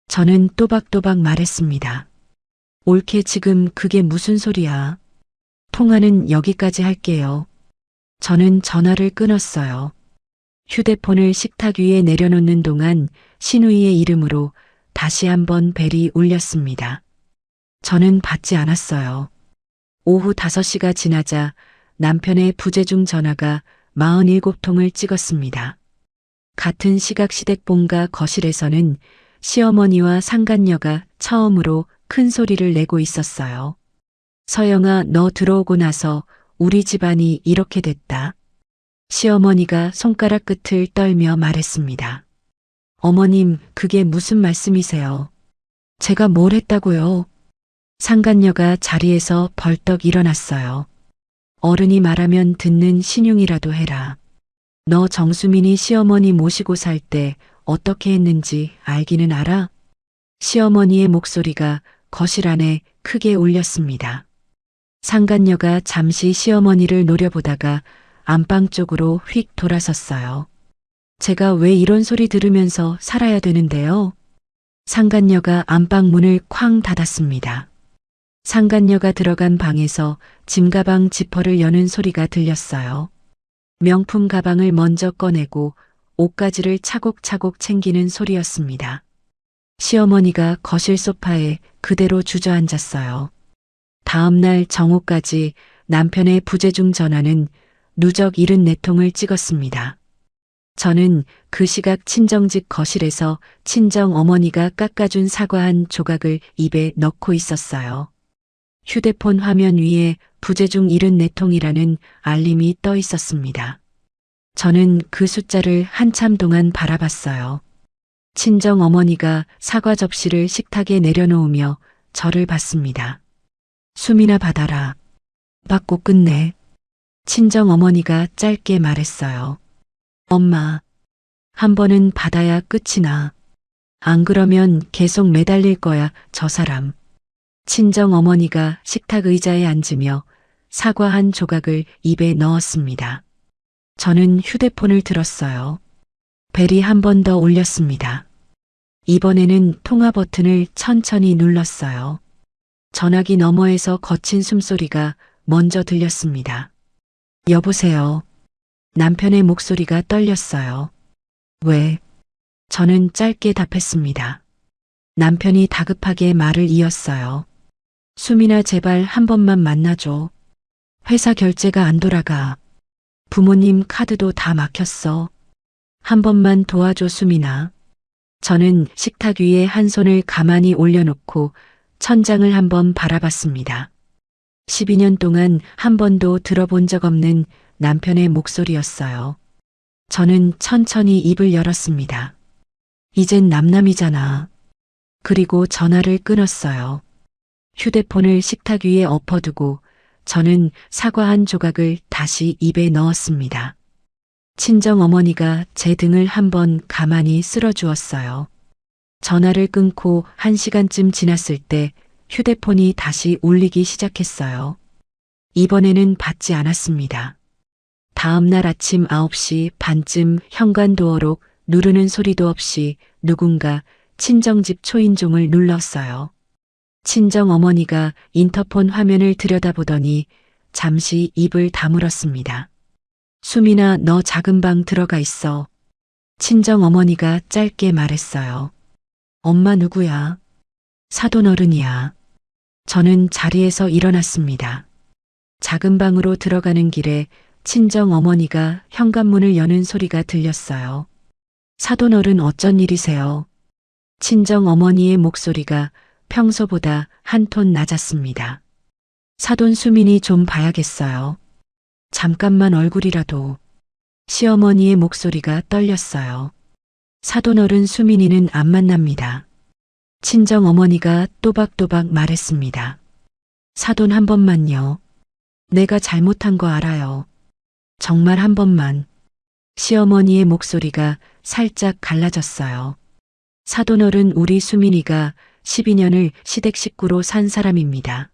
저는 또박또박 말했습니다. 옳게 지금 그게 무슨 소리야? 통화는 여기까지 할게요. 저는 전화를 끊었어요. 휴대폰을 식탁 위에 내려놓는 동안 신우이의 이름으로 다시 한번 벨이 울렸습니다. 저는 받지 않았어요. 오후 5시가 지나자 남편의 부재중 전화가 47통을 찍었습니다. 같은 시각 시댁본가 거실에서는 시어머니와 상간녀가 처음으로 큰 소리를 내고 있었어요. 서영아, 너 들어오고 나서 우리 집안이 이렇게 됐다. 시어머니가 손가락 끝을 떨며 말했습니다. 어머님, 그게 무슨 말씀이세요? 제가 뭘 했다고요? 상간녀가 자리에서 벌떡 일어났어요. 어른이 말하면 듣는 신용이라도 해라. 너 정수민이 시어머니 모시고 살 때 어떻게 했는지 알기는 알아? 시어머니의 목소리가 거실 안에 크게 울렸습니다. 상간녀가 잠시 시어머니를 노려보다가 안방 쪽으로 휙 돌아섰어요. 제가 왜 이런 소리 들으면서 살아야 되는데요? 상간녀가 안방 문을 쾅 닫았습니다. 상간녀가 들어간 방에서 짐가방 지퍼를 여는 소리가 들렸어요. 명품 가방을 먼저 꺼내고 옷가지를 차곡차곡 챙기는 소리였습니다. 시어머니가 거실 소파에 그대로 주저앉았어요. 다음 날 정오까지 남편의 부재중 전화는 누적 74통을 찍었습니다. 저는 그 시각 친정집 거실에서 친정 어머니가 깎아준 사과 한 조각을 입에 넣고 있었어요. 휴대폰 화면 위에 부재중 74통이라는 알림이 떠 있었습니다. 저는 그 숫자를 한참 동안 바라봤어요. 친정 어머니가 사과 접시를 식탁에 내려놓으며 저를 봤습니다. 숨이나 받아라. 받고 끝내. 친정 어머니가 짧게 말했어요. 엄마, 한 번은 받아야 끝이 나. 안 그러면 계속 매달릴 거야, 저 사람. 친정 어머니가 식탁 의자에 앉으며 사과 한 조각을 입에 넣었습니다. 저는 휴대폰을 들었어요. 벨이 한 번 더 울렸습니다. 이번에는 통화 버튼을 천천히 눌렀어요. 전화기 너머에서 거친 숨소리가 먼저 들렸습니다. 여보세요. 남편의 목소리가 떨렸어요. 왜? 저는 짧게 답했습니다. 남편이 다급하게 말을 이었어요. 수민아, 제발 한 번만 만나줘. 회사 결제가 안 돌아가. 부모님 카드도 다 막혔어. 한 번만 도와줘, 수민아. 저는 식탁 위에 한 손을 가만히 올려놓고 천장을 한번 바라봤습니다. 12년 동안 한 번도 들어본 적 없는 남편의 목소리였어요. 저는 천천히 입을 열었습니다. 이젠 남남이잖아. 그리고 전화를 끊었어요. 휴대폰을 식탁 위에 엎어두고 저는 사과 한 조각을 다시 입에 넣었습니다. 친정 어머니가 제 등을 한번 가만히 쓸어주었어요. 전화를 끊고 1시간쯤 지났을 때 휴대폰이 다시 울리기 시작했어요. 이번에는 받지 않았습니다. 다음 날 아침 9시 반쯤 현관도어록 누르는 소리도 없이 누군가 친정집 초인종을 눌렀어요. 친정어머니가 인터폰 화면을 들여다보더니 잠시 입을 다물었습니다. 수민아, 너 작은 방 들어가 있어. 친정어머니가 짧게 말했어요. 엄마 누구야? 사돈어른이야. 저는 자리에서 일어났습니다. 작은 방으로 들어가는 길에 친정어머니가 현관문을 여는 소리가 들렸어요. 사돈어른 어쩐 일이세요? 친정어머니의 목소리가 평소보다 한 톤 낮았습니다. 사돈 수민이 좀 봐야겠어요. 잠깐만 얼굴이라도. 시어머니의 목소리가 떨렸어요. 사돈어른 수민이는 안 만납니다. 친정어머니가 또박또박 말했습니다. 사돈 한 번만요. 내가 잘못한 거 알아요. 정말 한 번만. 시어머니의 목소리가 살짝 갈라졌어요. 사돈어른, 우리 수민이가 12년을 시댁 식구로 산 사람입니다.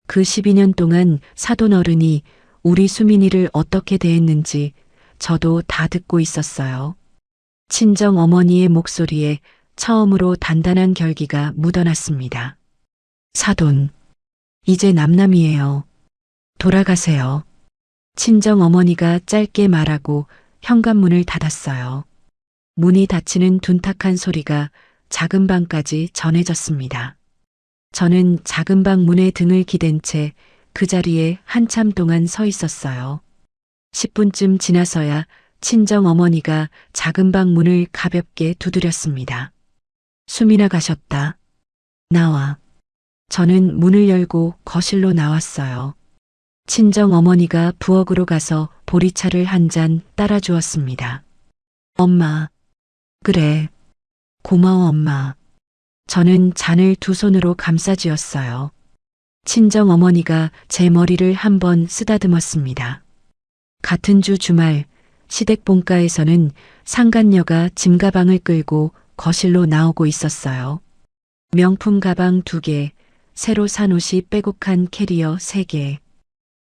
그 12년 동안 사돈어른이 우리 수민이를 어떻게 대했는지 저도 다 듣고 있었어요. 친정어머니의 목소리에 처음으로 단단한 결기가 묻어났습니다. 사돈, 이제 남남이에요. 돌아가세요. 친정어머니가 짧게 말하고 현관문을 닫았어요. 문이 닫히는 둔탁한 소리가 작은 방까지 전해졌습니다. 저는 작은 방 문에 등을 기댄 채 그 자리에 한참 동안 서 있었어요. 10분쯤 지나서야 친정어머니가 작은 방 문을 가볍게 두드렸습니다. 수민아 가셨다. 나와. 저는 문을 열고 거실로 나왔어요. 친정어머니가 부엌으로 가서 보리차를 한 잔 따라 주었습니다. 엄마. 그래. 고마워 엄마. 저는 잔을 두 손으로 감싸쥐었어요. 친정어머니가 제 머리를 한번 쓰다듬었습니다. 같은 주 주말 시댁 본가에서는 상간녀가 짐가방을 끌고 거실로 나오고 있었어요. 명품 가방 2개, 새로 산 옷이 빼곡한 캐리어 3개.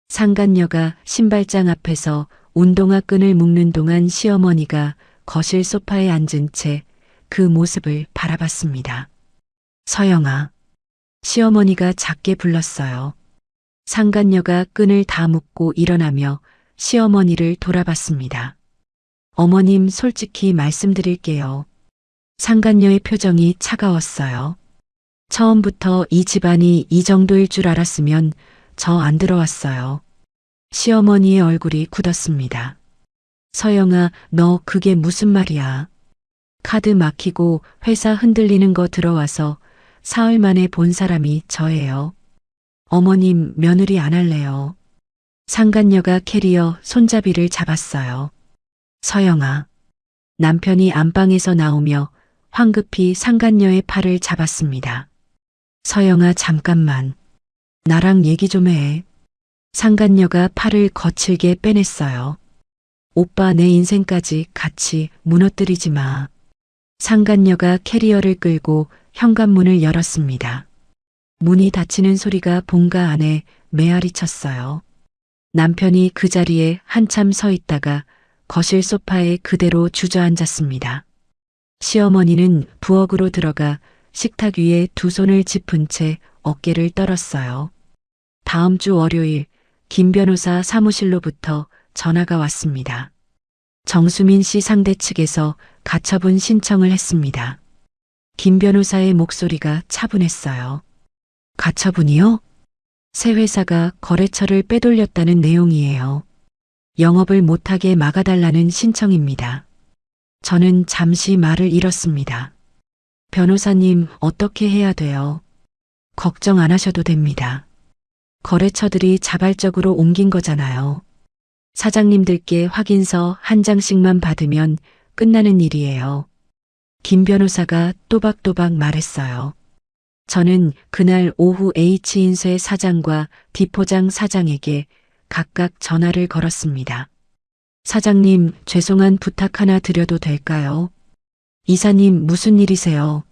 상간녀가 신발장 앞에서 운동화 끈을 묶는 동안 시어머니가 거실 소파에 앉은 채 그 모습을 바라봤습니다. 서영아. 시어머니가 작게 불렀어요. 상간녀가 끈을 다 묶고 일어나며 시어머니를 돌아봤습니다. 어머님, 솔직히 말씀드릴게요. 상간녀의 표정이 차가웠어요. 처음부터 이 집안이 이 정도일 줄 알았으면 저 안 들어왔어요. 시어머니의 얼굴이 굳었습니다. 서영아, 너 그게 무슨 말이야? 카드 막히고 회사 흔들리는 거 들어와서 사흘 만에 본 사람이 저예요. 어머님, 며느리 안 할래요. 상간녀가 캐리어 손잡이를 잡았어요. 서영아. 남편이 안방에서 나오며 황급히 상간녀의 팔을 잡았습니다. 서영아, 잠깐만. 나랑 얘기 좀 해. 상간녀가 팔을 거칠게 빼냈어요. 오빠, 내 인생까지 같이 무너뜨리지 마. 상간녀가 캐리어를 끌고 현관문을 열었습니다. 문이 닫히는 소리가 본가 안에 메아리 쳤어요. 남편이 그 자리에 한참 서 있다가 거실 소파에 그대로 주저앉았습니다. 시어머니는 부엌으로 들어가 식탁 위에 두 손을 짚은 채 어깨를 떨었어요. 다음 주 월요일 김 변호사 사무실로부터 전화가 왔습니다. 정수민 씨 상대 측에서 가처분 신청을 했습니다. 김 변호사의 목소리가 차분했어요. 가처분이요? 새 회사가 거래처를 빼돌렸다는 내용이에요. 영업을 못하게 막아달라는 신청입니다. 저는 잠시 말을 잃었습니다. 변호사님, 어떻게 해야 돼요? 걱정 안 하셔도 됩니다. 거래처들이 자발적으로 옮긴 거잖아요. 사장님들께 확인서 한 장씩만 받으면 끝나는 일이에요. 김 변호사가 또박또박 말했어요. 저는 그날 오후 H인쇄 사장과 D포장 사장에게 각각 전화를 걸었습니다. 사장님, 죄송한 부탁 하나 드려도 될까요? 이사님, 무슨 일이세요?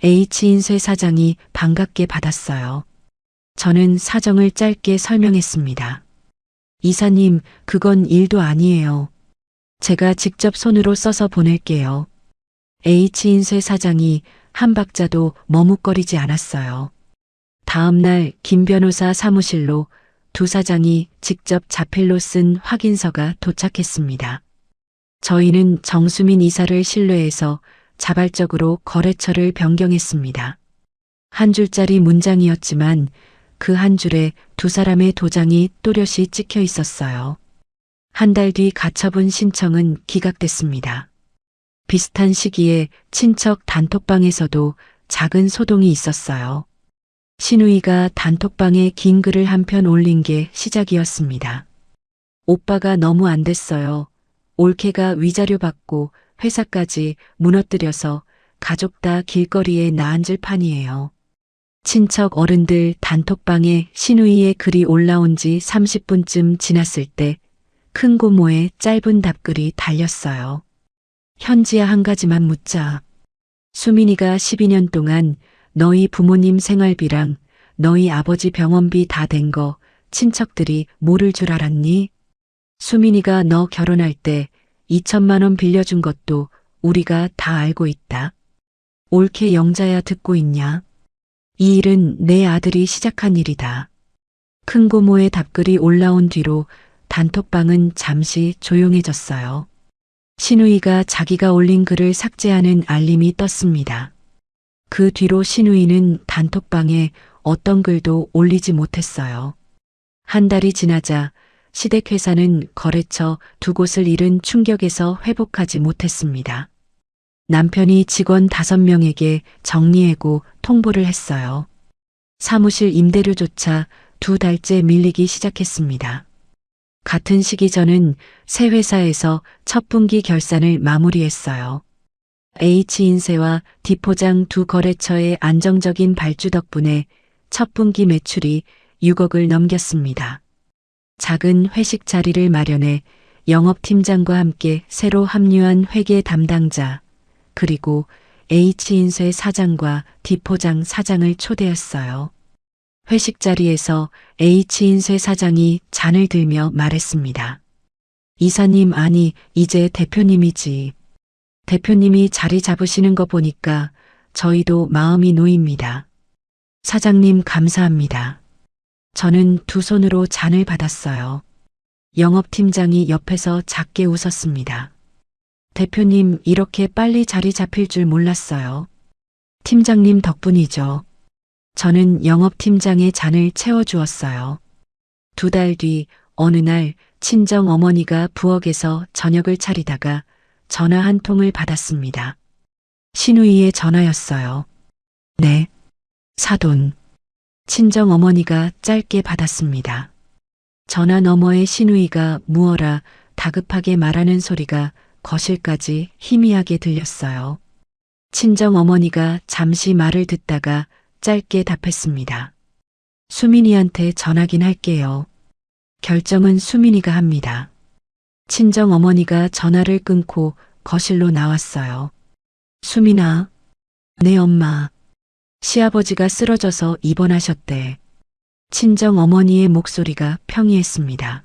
H인쇄 사장이 반갑게 받았어요. 저는 사정을 짧게 설명했습니다. 이사님, 그건 일도 아니에요. 제가 직접 손으로 써서 보낼게요. H인쇄 사장이 한 박자도 머뭇거리지 않았어요. 다음 날 김 변호사 사무실로 두 사장이 직접 자필로 쓴 확인서가 도착했습니다. 저희는 정수민 이사를 신뢰해서 자발적으로 거래처를 변경했습니다. 한 줄짜리 문장이었지만 그 한 줄에 두 사람의 도장이 또렷이 찍혀 있었어요. 한 달 뒤 가처분 신청은 기각됐습니다. 비슷한 시기에 친척 단톡방에서도 작은 소동이 있었어요. 신우이가 단톡방에 긴 글을 한 편 올린 게 시작이었습니다. 오빠가 너무 안 됐어요. 올케가 위자료 받고 회사까지 무너뜨려서 가족 다 길거리에 나앉을 판이에요. 친척 어른들 단톡방에 신우이의 글이 올라온 지 30분쯤 지났을 때 큰 고모의 짧은 답글이 달렸어요. 현지야, 한 가지만 묻자. 수민이가 12년 동안 너희 부모님 생활비랑 너희 아버지 병원비 다 댄 거 친척들이 모를 줄 알았니? 수민이가 너 결혼할 때 2천만 원 빌려준 것도 우리가 다 알고 있다. 올케 영자야, 듣고 있냐? 이 일은 내 아들이 시작한 일이다. 큰 고모의 답글이 올라온 뒤로 단톡방은 잠시 조용해졌어요. 신우이가 자기가 올린 글을 삭제하는 알림이 떴습니다. 그 뒤로 신우이는 단톡방에 어떤 글도 올리지 못했어요. 한 달이 지나자 시댁회사는 거래처 두 곳을 잃은 충격에서 회복하지 못했습니다. 남편이 직원 5명에게 정리해고 통보를 했어요. 사무실 임대료조차 2달째 밀리기 시작했습니다. 같은 시기 저는 새 회사에서 첫 분기 결산을 마무리했어요. H인쇄와 D포장 두 거래처의 안정적인 발주 덕분에 첫 분기 매출이 6억을 넘겼습니다. 작은 회식 자리를 마련해 영업팀장과 함께 새로 합류한 회계 담당자, 그리고 H인쇄 사장과 D포장 사장을 초대했어요. 회식 자리에서 H인쇄 사장이 잔을 들며 말했습니다. 이사님, 아니, 이제 대표님이지. 대표님이 자리 잡으시는 거 보니까 저희도 마음이 놓입니다. 사장님, 감사합니다. 저는 두 손으로 잔을 받았어요. 영업팀장이 옆에서 작게 웃었습니다. 대표님, 이렇게 빨리 자리 잡힐 줄 몰랐어요. 팀장님 덕분이죠. 저는 영업팀장의 잔을 채워주었어요. 2달 뒤 어느 날 친정 어머니가 부엌에서 저녁을 차리다가 전화 한 통을 받았습니다. 신우이의 전화였어요. 네, 사돈. 친정 어머니가 짧게 받았습니다. 전화 너머의 신우이가 무어라 다급하게 말하는 소리가 거실까지 희미하게 들렸어요. 친정 어머니가 잠시 말을 듣다가 짧게 답했습니다. 수민이한테 전하긴 할게요. 결정은 수민이가 합니다. 친정 어머니가 전화를 끊고 거실로 나왔어요. 수민아, 네 엄마. 시아버지가 쓰러져서 입원하셨대. 친정 어머니의 목소리가 평이했습니다.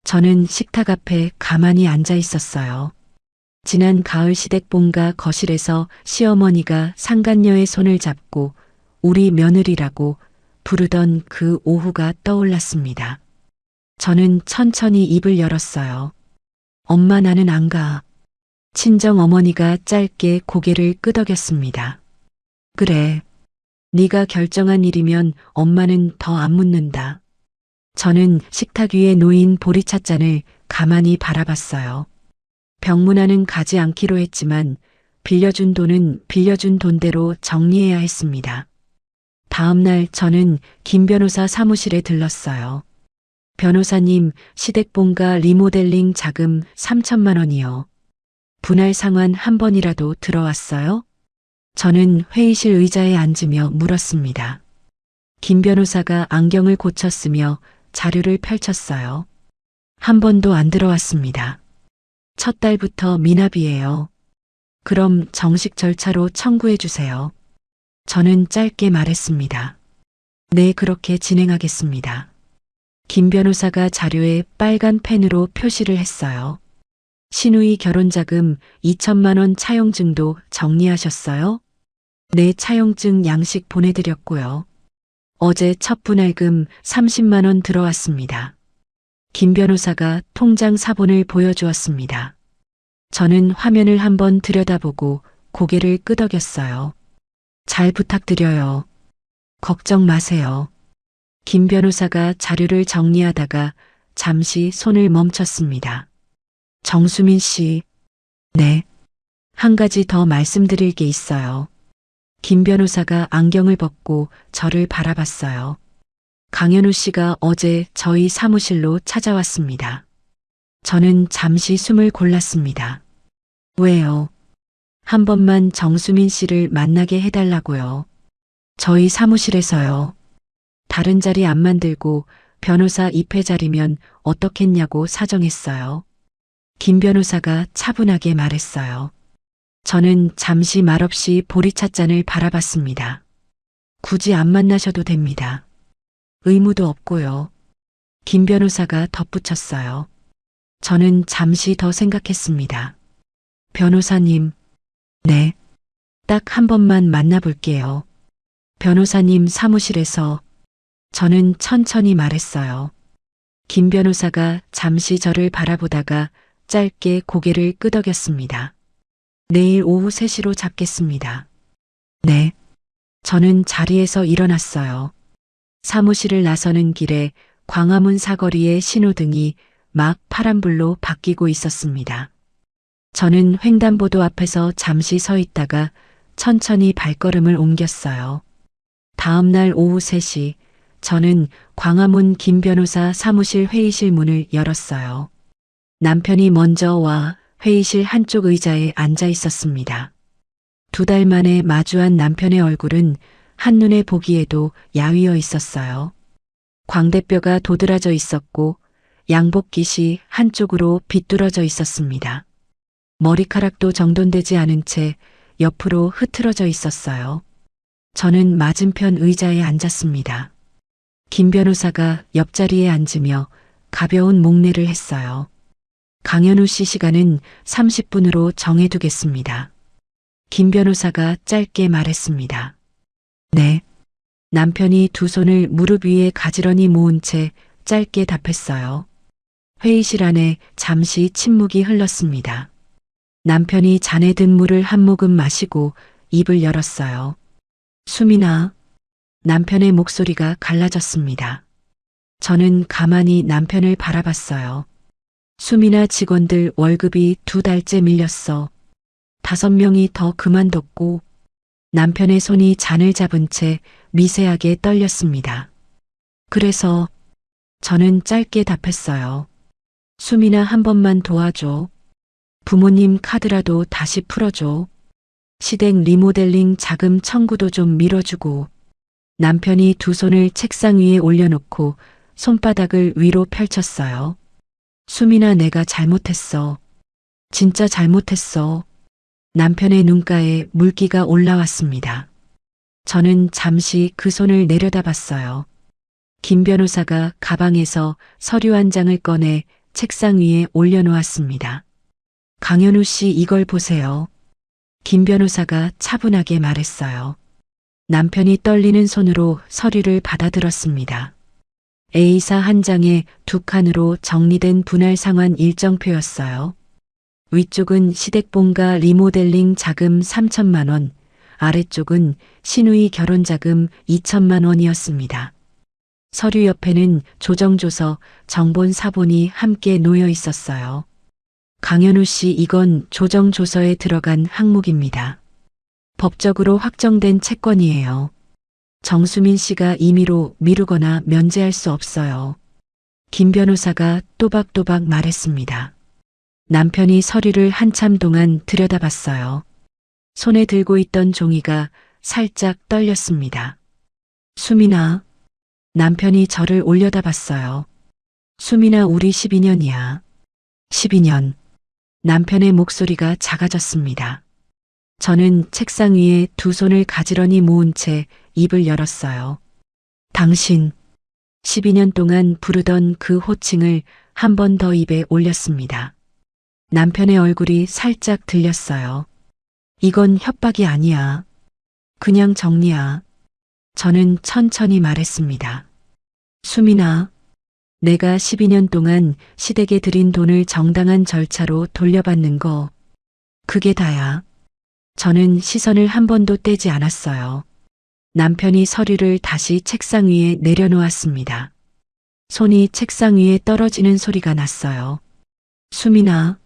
저는 식탁 앞에 가만히 앉아 있었어요. 지난 가을 시댁 본가 거실에서 시어머니가 상간녀의 손을 잡고 우리 며느리라고 부르던 그 오후가 떠올랐습니다. 저는 천천히 입을 열었어요. 엄마, 나는 안 가. 친정 어머니가 짧게 고개를 끄덕였습니다. 그래. 네가 결정한 일이면 엄마는 더 안 묻는다. 저는 식탁 위에 놓인 보리찻잔을 가만히 바라봤어요. 병문안은 가지 않기로 했지만 빌려준 돈은 빌려준 돈대로 정리해야 했습니다. 다음 날 저는 김 변호사 사무실에 들렀어요. 변호사님, 시댁본가 리모델링 자금 3천만 원이요. 분할 상환 한 번이라도 들어왔어요? 저는 회의실 의자에 앉으며 물었습니다. 김 변호사가 안경을 고쳤으며 자료를 펼쳤어요. 한 번도 안 들어왔습니다. 첫 달부터 미납이에요. 그럼 정식 절차로 청구해 주세요. 저는 짧게 말했습니다. 네, 그렇게 진행하겠습니다. 김 변호사가 자료에 빨간 펜으로 표시를 했어요. 신우이 결혼자금 2천만 원 차용증도 정리하셨어요? 네, 차용증 양식 보내드렸고요. 어제 첫 분할금 30만 원 들어왔습니다. 김 변호사가 통장 사본을 보여주었습니다. 저는 화면을 한번 들여다보고 고개를 끄덕였어요. 잘 부탁드려요. 걱정 마세요. 김 변호사가 자료를 정리하다가 잠시 손을 멈췄습니다. 정수민 씨. 네. 한 가지 더 말씀드릴 게 있어요. 김 변호사가 안경을 벗고 저를 바라봤어요. 강현우 씨가 어제 저희 사무실로 찾아왔습니다. 저는 잠시 숨을 골랐습니다. 왜요? 한 번만 정수민 씨를 만나게 해달라고요. 저희 사무실에서요. 다른 자리 안 만들고 변호사 입회 자리면 어떻겠냐고 사정했어요. 김 변호사가 차분하게 말했어요. 저는 잠시 말없이 보리찻잔을 바라봤습니다. 굳이 안 만나셔도 됩니다. 의무도 없고요. 김 변호사가 덧붙였어요. 저는 잠시 더 생각했습니다. 변호사님, 네. 딱 한 번만 만나볼게요. 변호사님 사무실에서. 저는 천천히 말했어요. 김 변호사가 잠시 저를 바라보다가 짧게 고개를 끄덕였습니다. 내일 오후 3시로 잡겠습니다. 네. 저는 자리에서 일어났어요. 사무실을 나서는 길에 광화문 사거리의 신호등이 막 파란불로 바뀌고 있었습니다. 저는 횡단보도 앞에서 잠시 서 있다가 천천히 발걸음을 옮겼어요. 다음 날 오후 3시, 저는 광화문 김 변호사 사무실 회의실 문을 열었어요. 남편이 먼저 와 회의실 한쪽 의자에 앉아 있었습니다. 2달 만에 마주한 남편의 얼굴은 한눈에 보기에도 야위어 있었어요. 광대뼈가 도드라져 있었고 양복깃이 한쪽으로 비뚤어져 있었습니다. 머리카락도 정돈되지 않은 채 옆으로 흐트러져 있었어요. 저는 맞은편 의자에 앉았습니다. 김 변호사가 옆자리에 앉으며 가벼운 목례를 했어요. 강현우 씨 시간은 30분으로 정해두겠습니다. 김 변호사가 짧게 말했습니다. 네. 남편이 두 손을 무릎 위에 가지런히 모은 채 짧게 답했어요. 회의실 안에 잠시 침묵이 흘렀습니다. 남편이 잔에 든 물을 한 모금 마시고 입을 열었어요. 수민아. 남편의 목소리가 갈라졌습니다. 저는 가만히 남편을 바라봤어요. 수민아, 직원들 월급이 2달째 밀렸어. 5명이 더 그만뒀고. 남편의 손이 잔을 잡은 채 미세하게 떨렸습니다. 그래서 저는 짧게 답했어요. 수민아, 한 번만 도와줘. 부모님 카드라도 다시 풀어줘. 시댁 리모델링 자금 청구도 좀 밀어주고. 남편이 두 손을 책상 위에 올려놓고 손바닥을 위로 펼쳤어요. 수민아, 내가 잘못했어. 진짜 잘못했어. 남편의 눈가에 물기가 올라왔습니다. 저는 잠시 그 손을 내려다봤어요. 김 변호사가 가방에서 서류 한 장을 꺼내 책상 위에 올려놓았습니다. 강현우 씨, 이걸 보세요. 김 변호사가 차분하게 말했어요. 남편이 떨리는 손으로 서류를 받아들었습니다. A사 한 장에 2칸으로 정리된 분할 상환 일정표였어요. 위쪽은 시댁본가 리모델링 자금 3천만 원, 아래쪽은 신우이 결혼자금 2천만 원이었습니다. 서류 옆에는 조정조서, 정본 사본이 함께 놓여 있었어요. 강현우 씨, 이건 조정조서에 들어간 항목입니다. 법적으로 확정된 채권이에요. 정수민 씨가 임의로 미루거나 면제할 수 없어요. 김 변호사가 또박또박 말했습니다. 남편이 서류를 한참 동안 들여다봤어요. 손에 들고 있던 종이가 살짝 떨렸습니다. 수민아. 남편이 저를 올려다봤어요. 수민아, 우리 12년이야. 12년. 남편의 목소리가 작아졌습니다. 저는 책상 위에 두 손을 가지런히 모은 채 입을 열었어요. 당신 12년 동안 부르던 그 호칭을 한 번 더 입에 올렸습니다. 남편의 얼굴이 살짝 들렸어요. 이건 협박이 아니야. 그냥 정리야. 저는 천천히 말했습니다. 수민아, 내가 12년 동안 시댁에 들인 돈을 정당한 절차로 돌려받는 거, 그게 다야. 저는 시선을 한 번도 떼지 않았어요. 남편이 서류를 다시 책상 위에 내려놓았습니다. 손이 책상 위에 떨어지는 소리가 났어요. 수민아,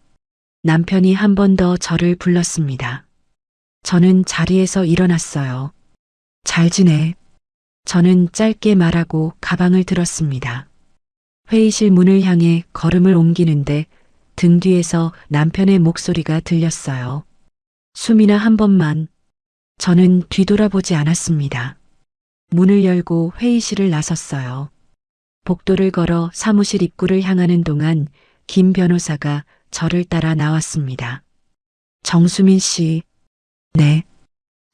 남편이 한 번 더 저를 불렀습니다. 저는 자리에서 일어났어요. 잘 지내. 저는 짧게 말하고 가방을 들었습니다. 회의실 문을 향해 걸음을 옮기는데 등 뒤에서 남편의 목소리가 들렸어요. 수민아, 한 번만. 저는 뒤돌아보지 않았습니다. 문을 열고 회의실을 나섰어요. 복도를 걸어 사무실 입구를 향하는 동안 김 변호사가 저를 따라 나왔습니다. 정수민 씨, 네,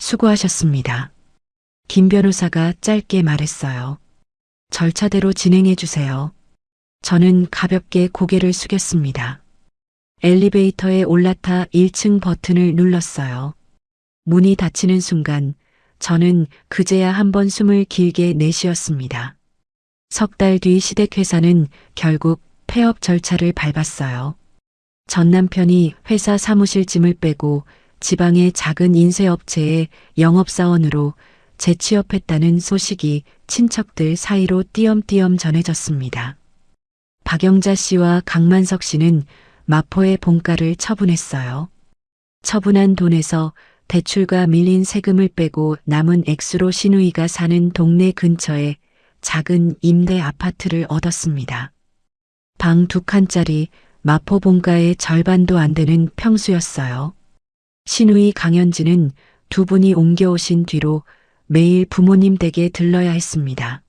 수고하셨습니다. 김 변호사가 짧게 말했어요. 절차대로 진행해 주세요. 저는 가볍게 고개를 숙였습니다. 엘리베이터에 올라타 1층 버튼을 눌렀어요. 문이 닫히는 순간 저는 그제야 한번 숨을 길게 내쉬었습니다. 석 달 뒤 시댁회사는 결국 폐업 절차를 밟았어요. 전 남편이 회사 사무실 짐을 빼고 지방의 작은 인쇄업체에 영업사원으로 재취업했다는 소식이 친척들 사이로 띄엄띄엄 전해졌습니다. 박영자 씨와 강만석 씨는 마포의 본가를 처분했어요. 처분한 돈에서 대출과 밀린 세금을 빼고 남은 액수로 시누이가 사는 동네 근처에 작은 임대 아파트를 얻었습니다. 방 2칸짜리 마포 본가의 절반도 안 되는 평수였어요. 시누이 강현지는 두 분이 옮겨오신 뒤로 매일 부모님 댁에 들러야 했습니다.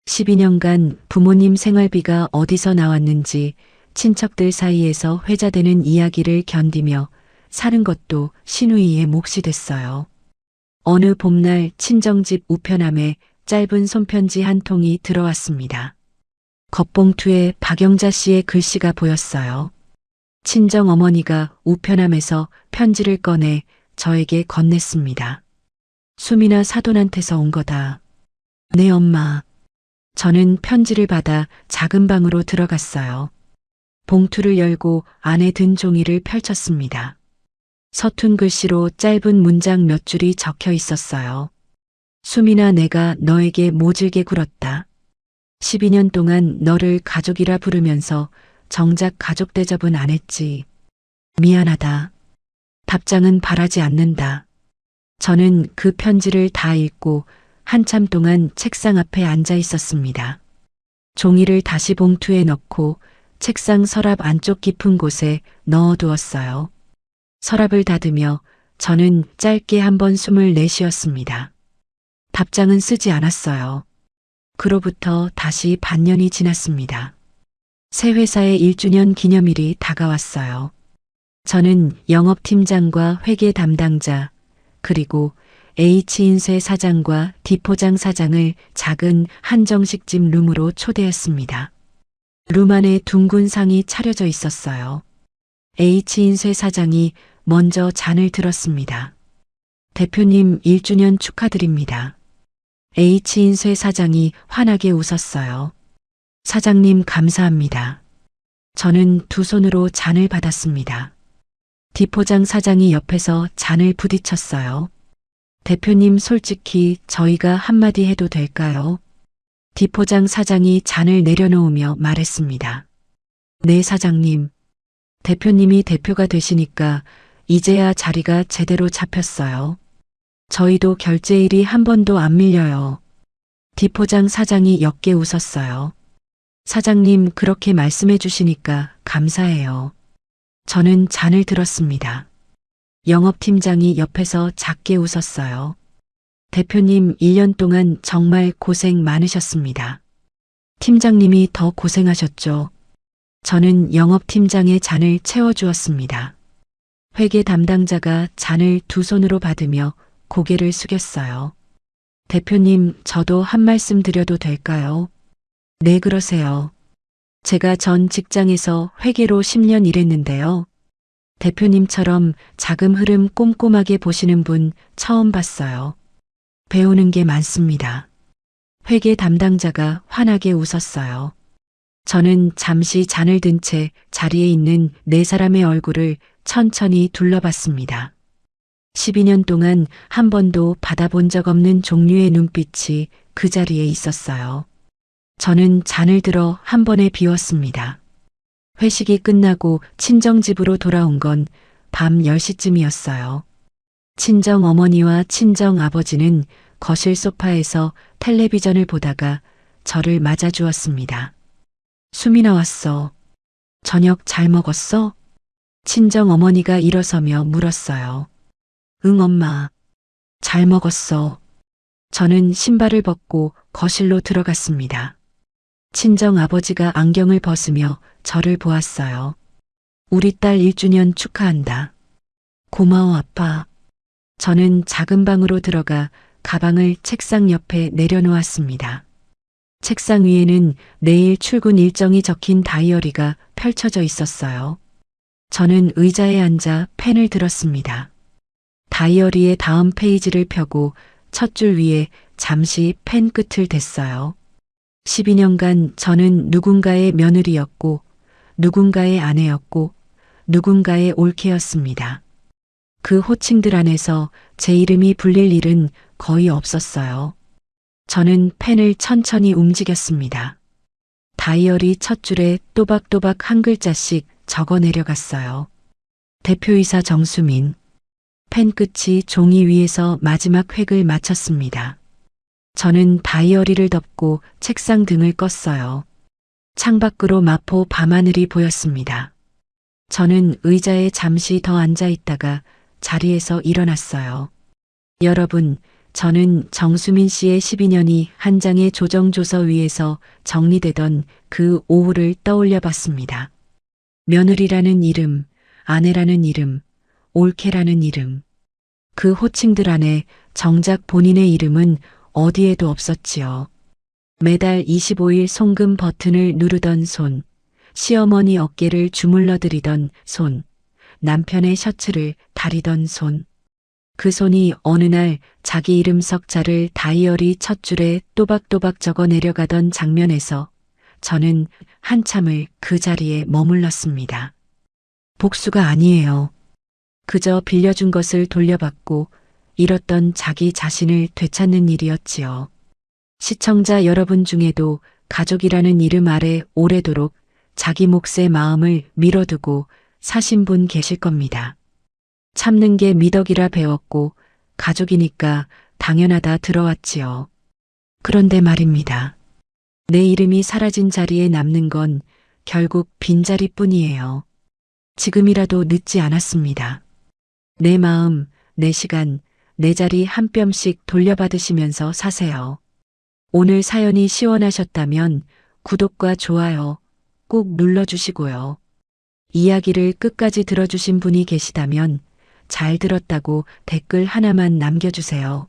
12년간 부모님 생활비가 어디서 나왔는지 친척들 사이에서 회자되는 이야기를 견디며 사는 것도 시누이의 몫이 됐어요. 어느 봄날 친정집 우편함에 짧은 손편지 한 통이 들어왔습니다. 겉봉투에 박영자 씨의 글씨가 보였어요. 친정 어머니가 우편함에서 편지를 꺼내 저에게 건넸습니다. 수민아, 사돈한테서 온 거다. 네, 엄마. 저는 편지를 받아 작은 방으로 들어갔어요. 봉투를 열고 안에 든 종이를 펼쳤습니다. 서툰 글씨로 짧은 문장 몇 줄이 적혀 있었어요. 수민아, 내가 너에게 모질게 굴었다. 12년 동안 너를 가족이라 부르면서 정작 가족 대접은 안 했지. 미안하다. 답장은 바라지 않는다. 저는 그 편지를 다 읽고 한참 동안 책상 앞에 앉아 있었습니다. 종이를 다시 봉투에 넣고 책상 서랍 안쪽 깊은 곳에 넣어두었어요. 서랍을 닫으며 저는 짧게 한번 숨을 내쉬었습니다. 답장은 쓰지 않았어요. 그로부터 다시 반년이 지났습니다. 새 회사의 1주년 기념일이 다가왔어요. 저는 영업팀장과 회계 담당자, 그리고 H인쇄 사장과 D포장 사장을 작은 한정식집 룸으로 초대했습니다. 룸 안에 둥근 상이 차려져 있었어요. H인쇄 사장이 먼저 잔을 들었습니다. 대표님 1주년 축하드립니다. H인쇄 사장이 환하게 웃었어요. 사장님 감사합니다. 저는 두 손으로 잔을 받았습니다. D포장 사장이 옆에서 잔을 부딪혔어요. 대표님, 솔직히 저희가 한마디 해도 될까요? D포장 사장이 잔을 내려놓으며 말했습니다. 네, 사장님. 대표님이 대표가 되시니까 이제야 자리가 제대로 잡혔어요. 저희도 결제일이 한 번도 안 밀려요. D포장 사장이 옅게 웃었어요. 사장님, 그렇게 말씀해 주시니까 감사해요. 저는 잔을 들었습니다. 영업팀장이 옆에서 작게 웃었어요. 대표님, 1년 동안 정말 고생 많으셨습니다. 팀장님이 더 고생하셨죠. 저는 영업팀장의 잔을 채워주었습니다. 회계 담당자가 잔을 두 손으로 받으며 고개를 숙였어요. 대표님, 저도 한 말씀 드려도 될까요? 네, 그러세요. 제가 전 직장에서 회계로 10년 일했는데요. 대표님처럼 자금 흐름 꼼꼼하게 보시는 분 처음 봤어요. 배우는 게 많습니다. 회계 담당자가 환하게 웃었어요. 저는 잠시 잔을 든 채 자리에 있는 네 사람의 얼굴을 천천히 둘러봤습니다. 12년 동안 한 번도 받아본 적 없는 종류의 눈빛이 그 자리에 있었어요. 저는 잔을 들어 한 번에 비웠습니다. 회식이 끝나고 친정집으로 돌아온 건 밤 10시쯤이었어요. 친정 어머니와 친정 아버지는 거실 소파에서 텔레비전을 보다가 저를 맞아주었습니다. 숨이 나왔어. 저녁 잘 먹었어? 친정 어머니가 일어서며 물었어요. 응, 엄마. 잘 먹었어. 저는 신발을 벗고 거실로 들어갔습니다. 친정 아버지가 안경을 벗으며 저를 보았어요. 우리 딸 1주년 축하한다. 고마워, 아빠. 저는 작은 방으로 들어가 가방을 책상 옆에 내려놓았습니다. 책상 위에는 내일 출근 일정이 적힌 다이어리가 펼쳐져 있었어요. 저는 의자에 앉아 펜을 들었습니다. 다이어리의 다음 페이지를 펴고 첫 줄 위에 잠시 펜 끝을 댔어요. 12년간 저는 누군가의 며느리였고, 누군가의 아내였고, 누군가의 올케였습니다. 그 호칭들 안에서 제 이름이 불릴 일은 거의 없었어요. 저는 펜을 천천히 움직였습니다. 다이어리 첫 줄에 또박또박 한 글자씩 적어 내려갔어요. 대표이사 정수민. 펜 끝이 종이 위에서 마지막 획을 마쳤습니다. 저는 다이어리를 덮고 책상 등을 껐어요. 창밖으로 마포 밤하늘이 보였습니다. 저는 의자에 잠시 더 앉아 있다가 자리에서 일어났어요. 여러분, 저는 정수민 씨의 12년이 한 장의 조정조서 위에서 정리되던 그 오후를 떠올려 봤습니다. 며느리라는 이름, 아내라는 이름, 올케라는 이름. 그 호칭들 안에 정작 본인의 이름은 어디에도 없었지요. 매달 25일 송금 버튼을 누르던 손, 시어머니 어깨를 주물러드리던 손, 남편의 셔츠를 다리던 손. 그 손이 어느 날 자기 이름 석자를 다이어리 첫 줄에 또박또박 적어 내려가던 장면에서 저는 한참을 그 자리에 머물렀습니다. 복수가 아니에요. 그저 빌려준 것을 돌려받고 잃었던 자기 자신을 되찾는 일이었지요. 시청자 여러분 중에도 가족이라는 이름 아래 오래도록 자기 몫의 마음을 밀어두고 사신 분 계실 겁니다. 참는 게 미덕이라 배웠고 가족이니까 당연하다 들어왔지요. 그런데 말입니다. 내 이름이 사라진 자리에 남는 건 결국 빈자리뿐이에요. 지금이라도 늦지 않았습니다. 내 마음, 내 시간, 내 자리 한 뼘씩 돌려받으시면서 사세요. 오늘 사연이 시원하셨다면 구독과 좋아요 꼭 눌러주시고요. 이야기를 끝까지 들어주신 분이 계시다면 잘 들었다고 댓글 하나만 남겨주세요.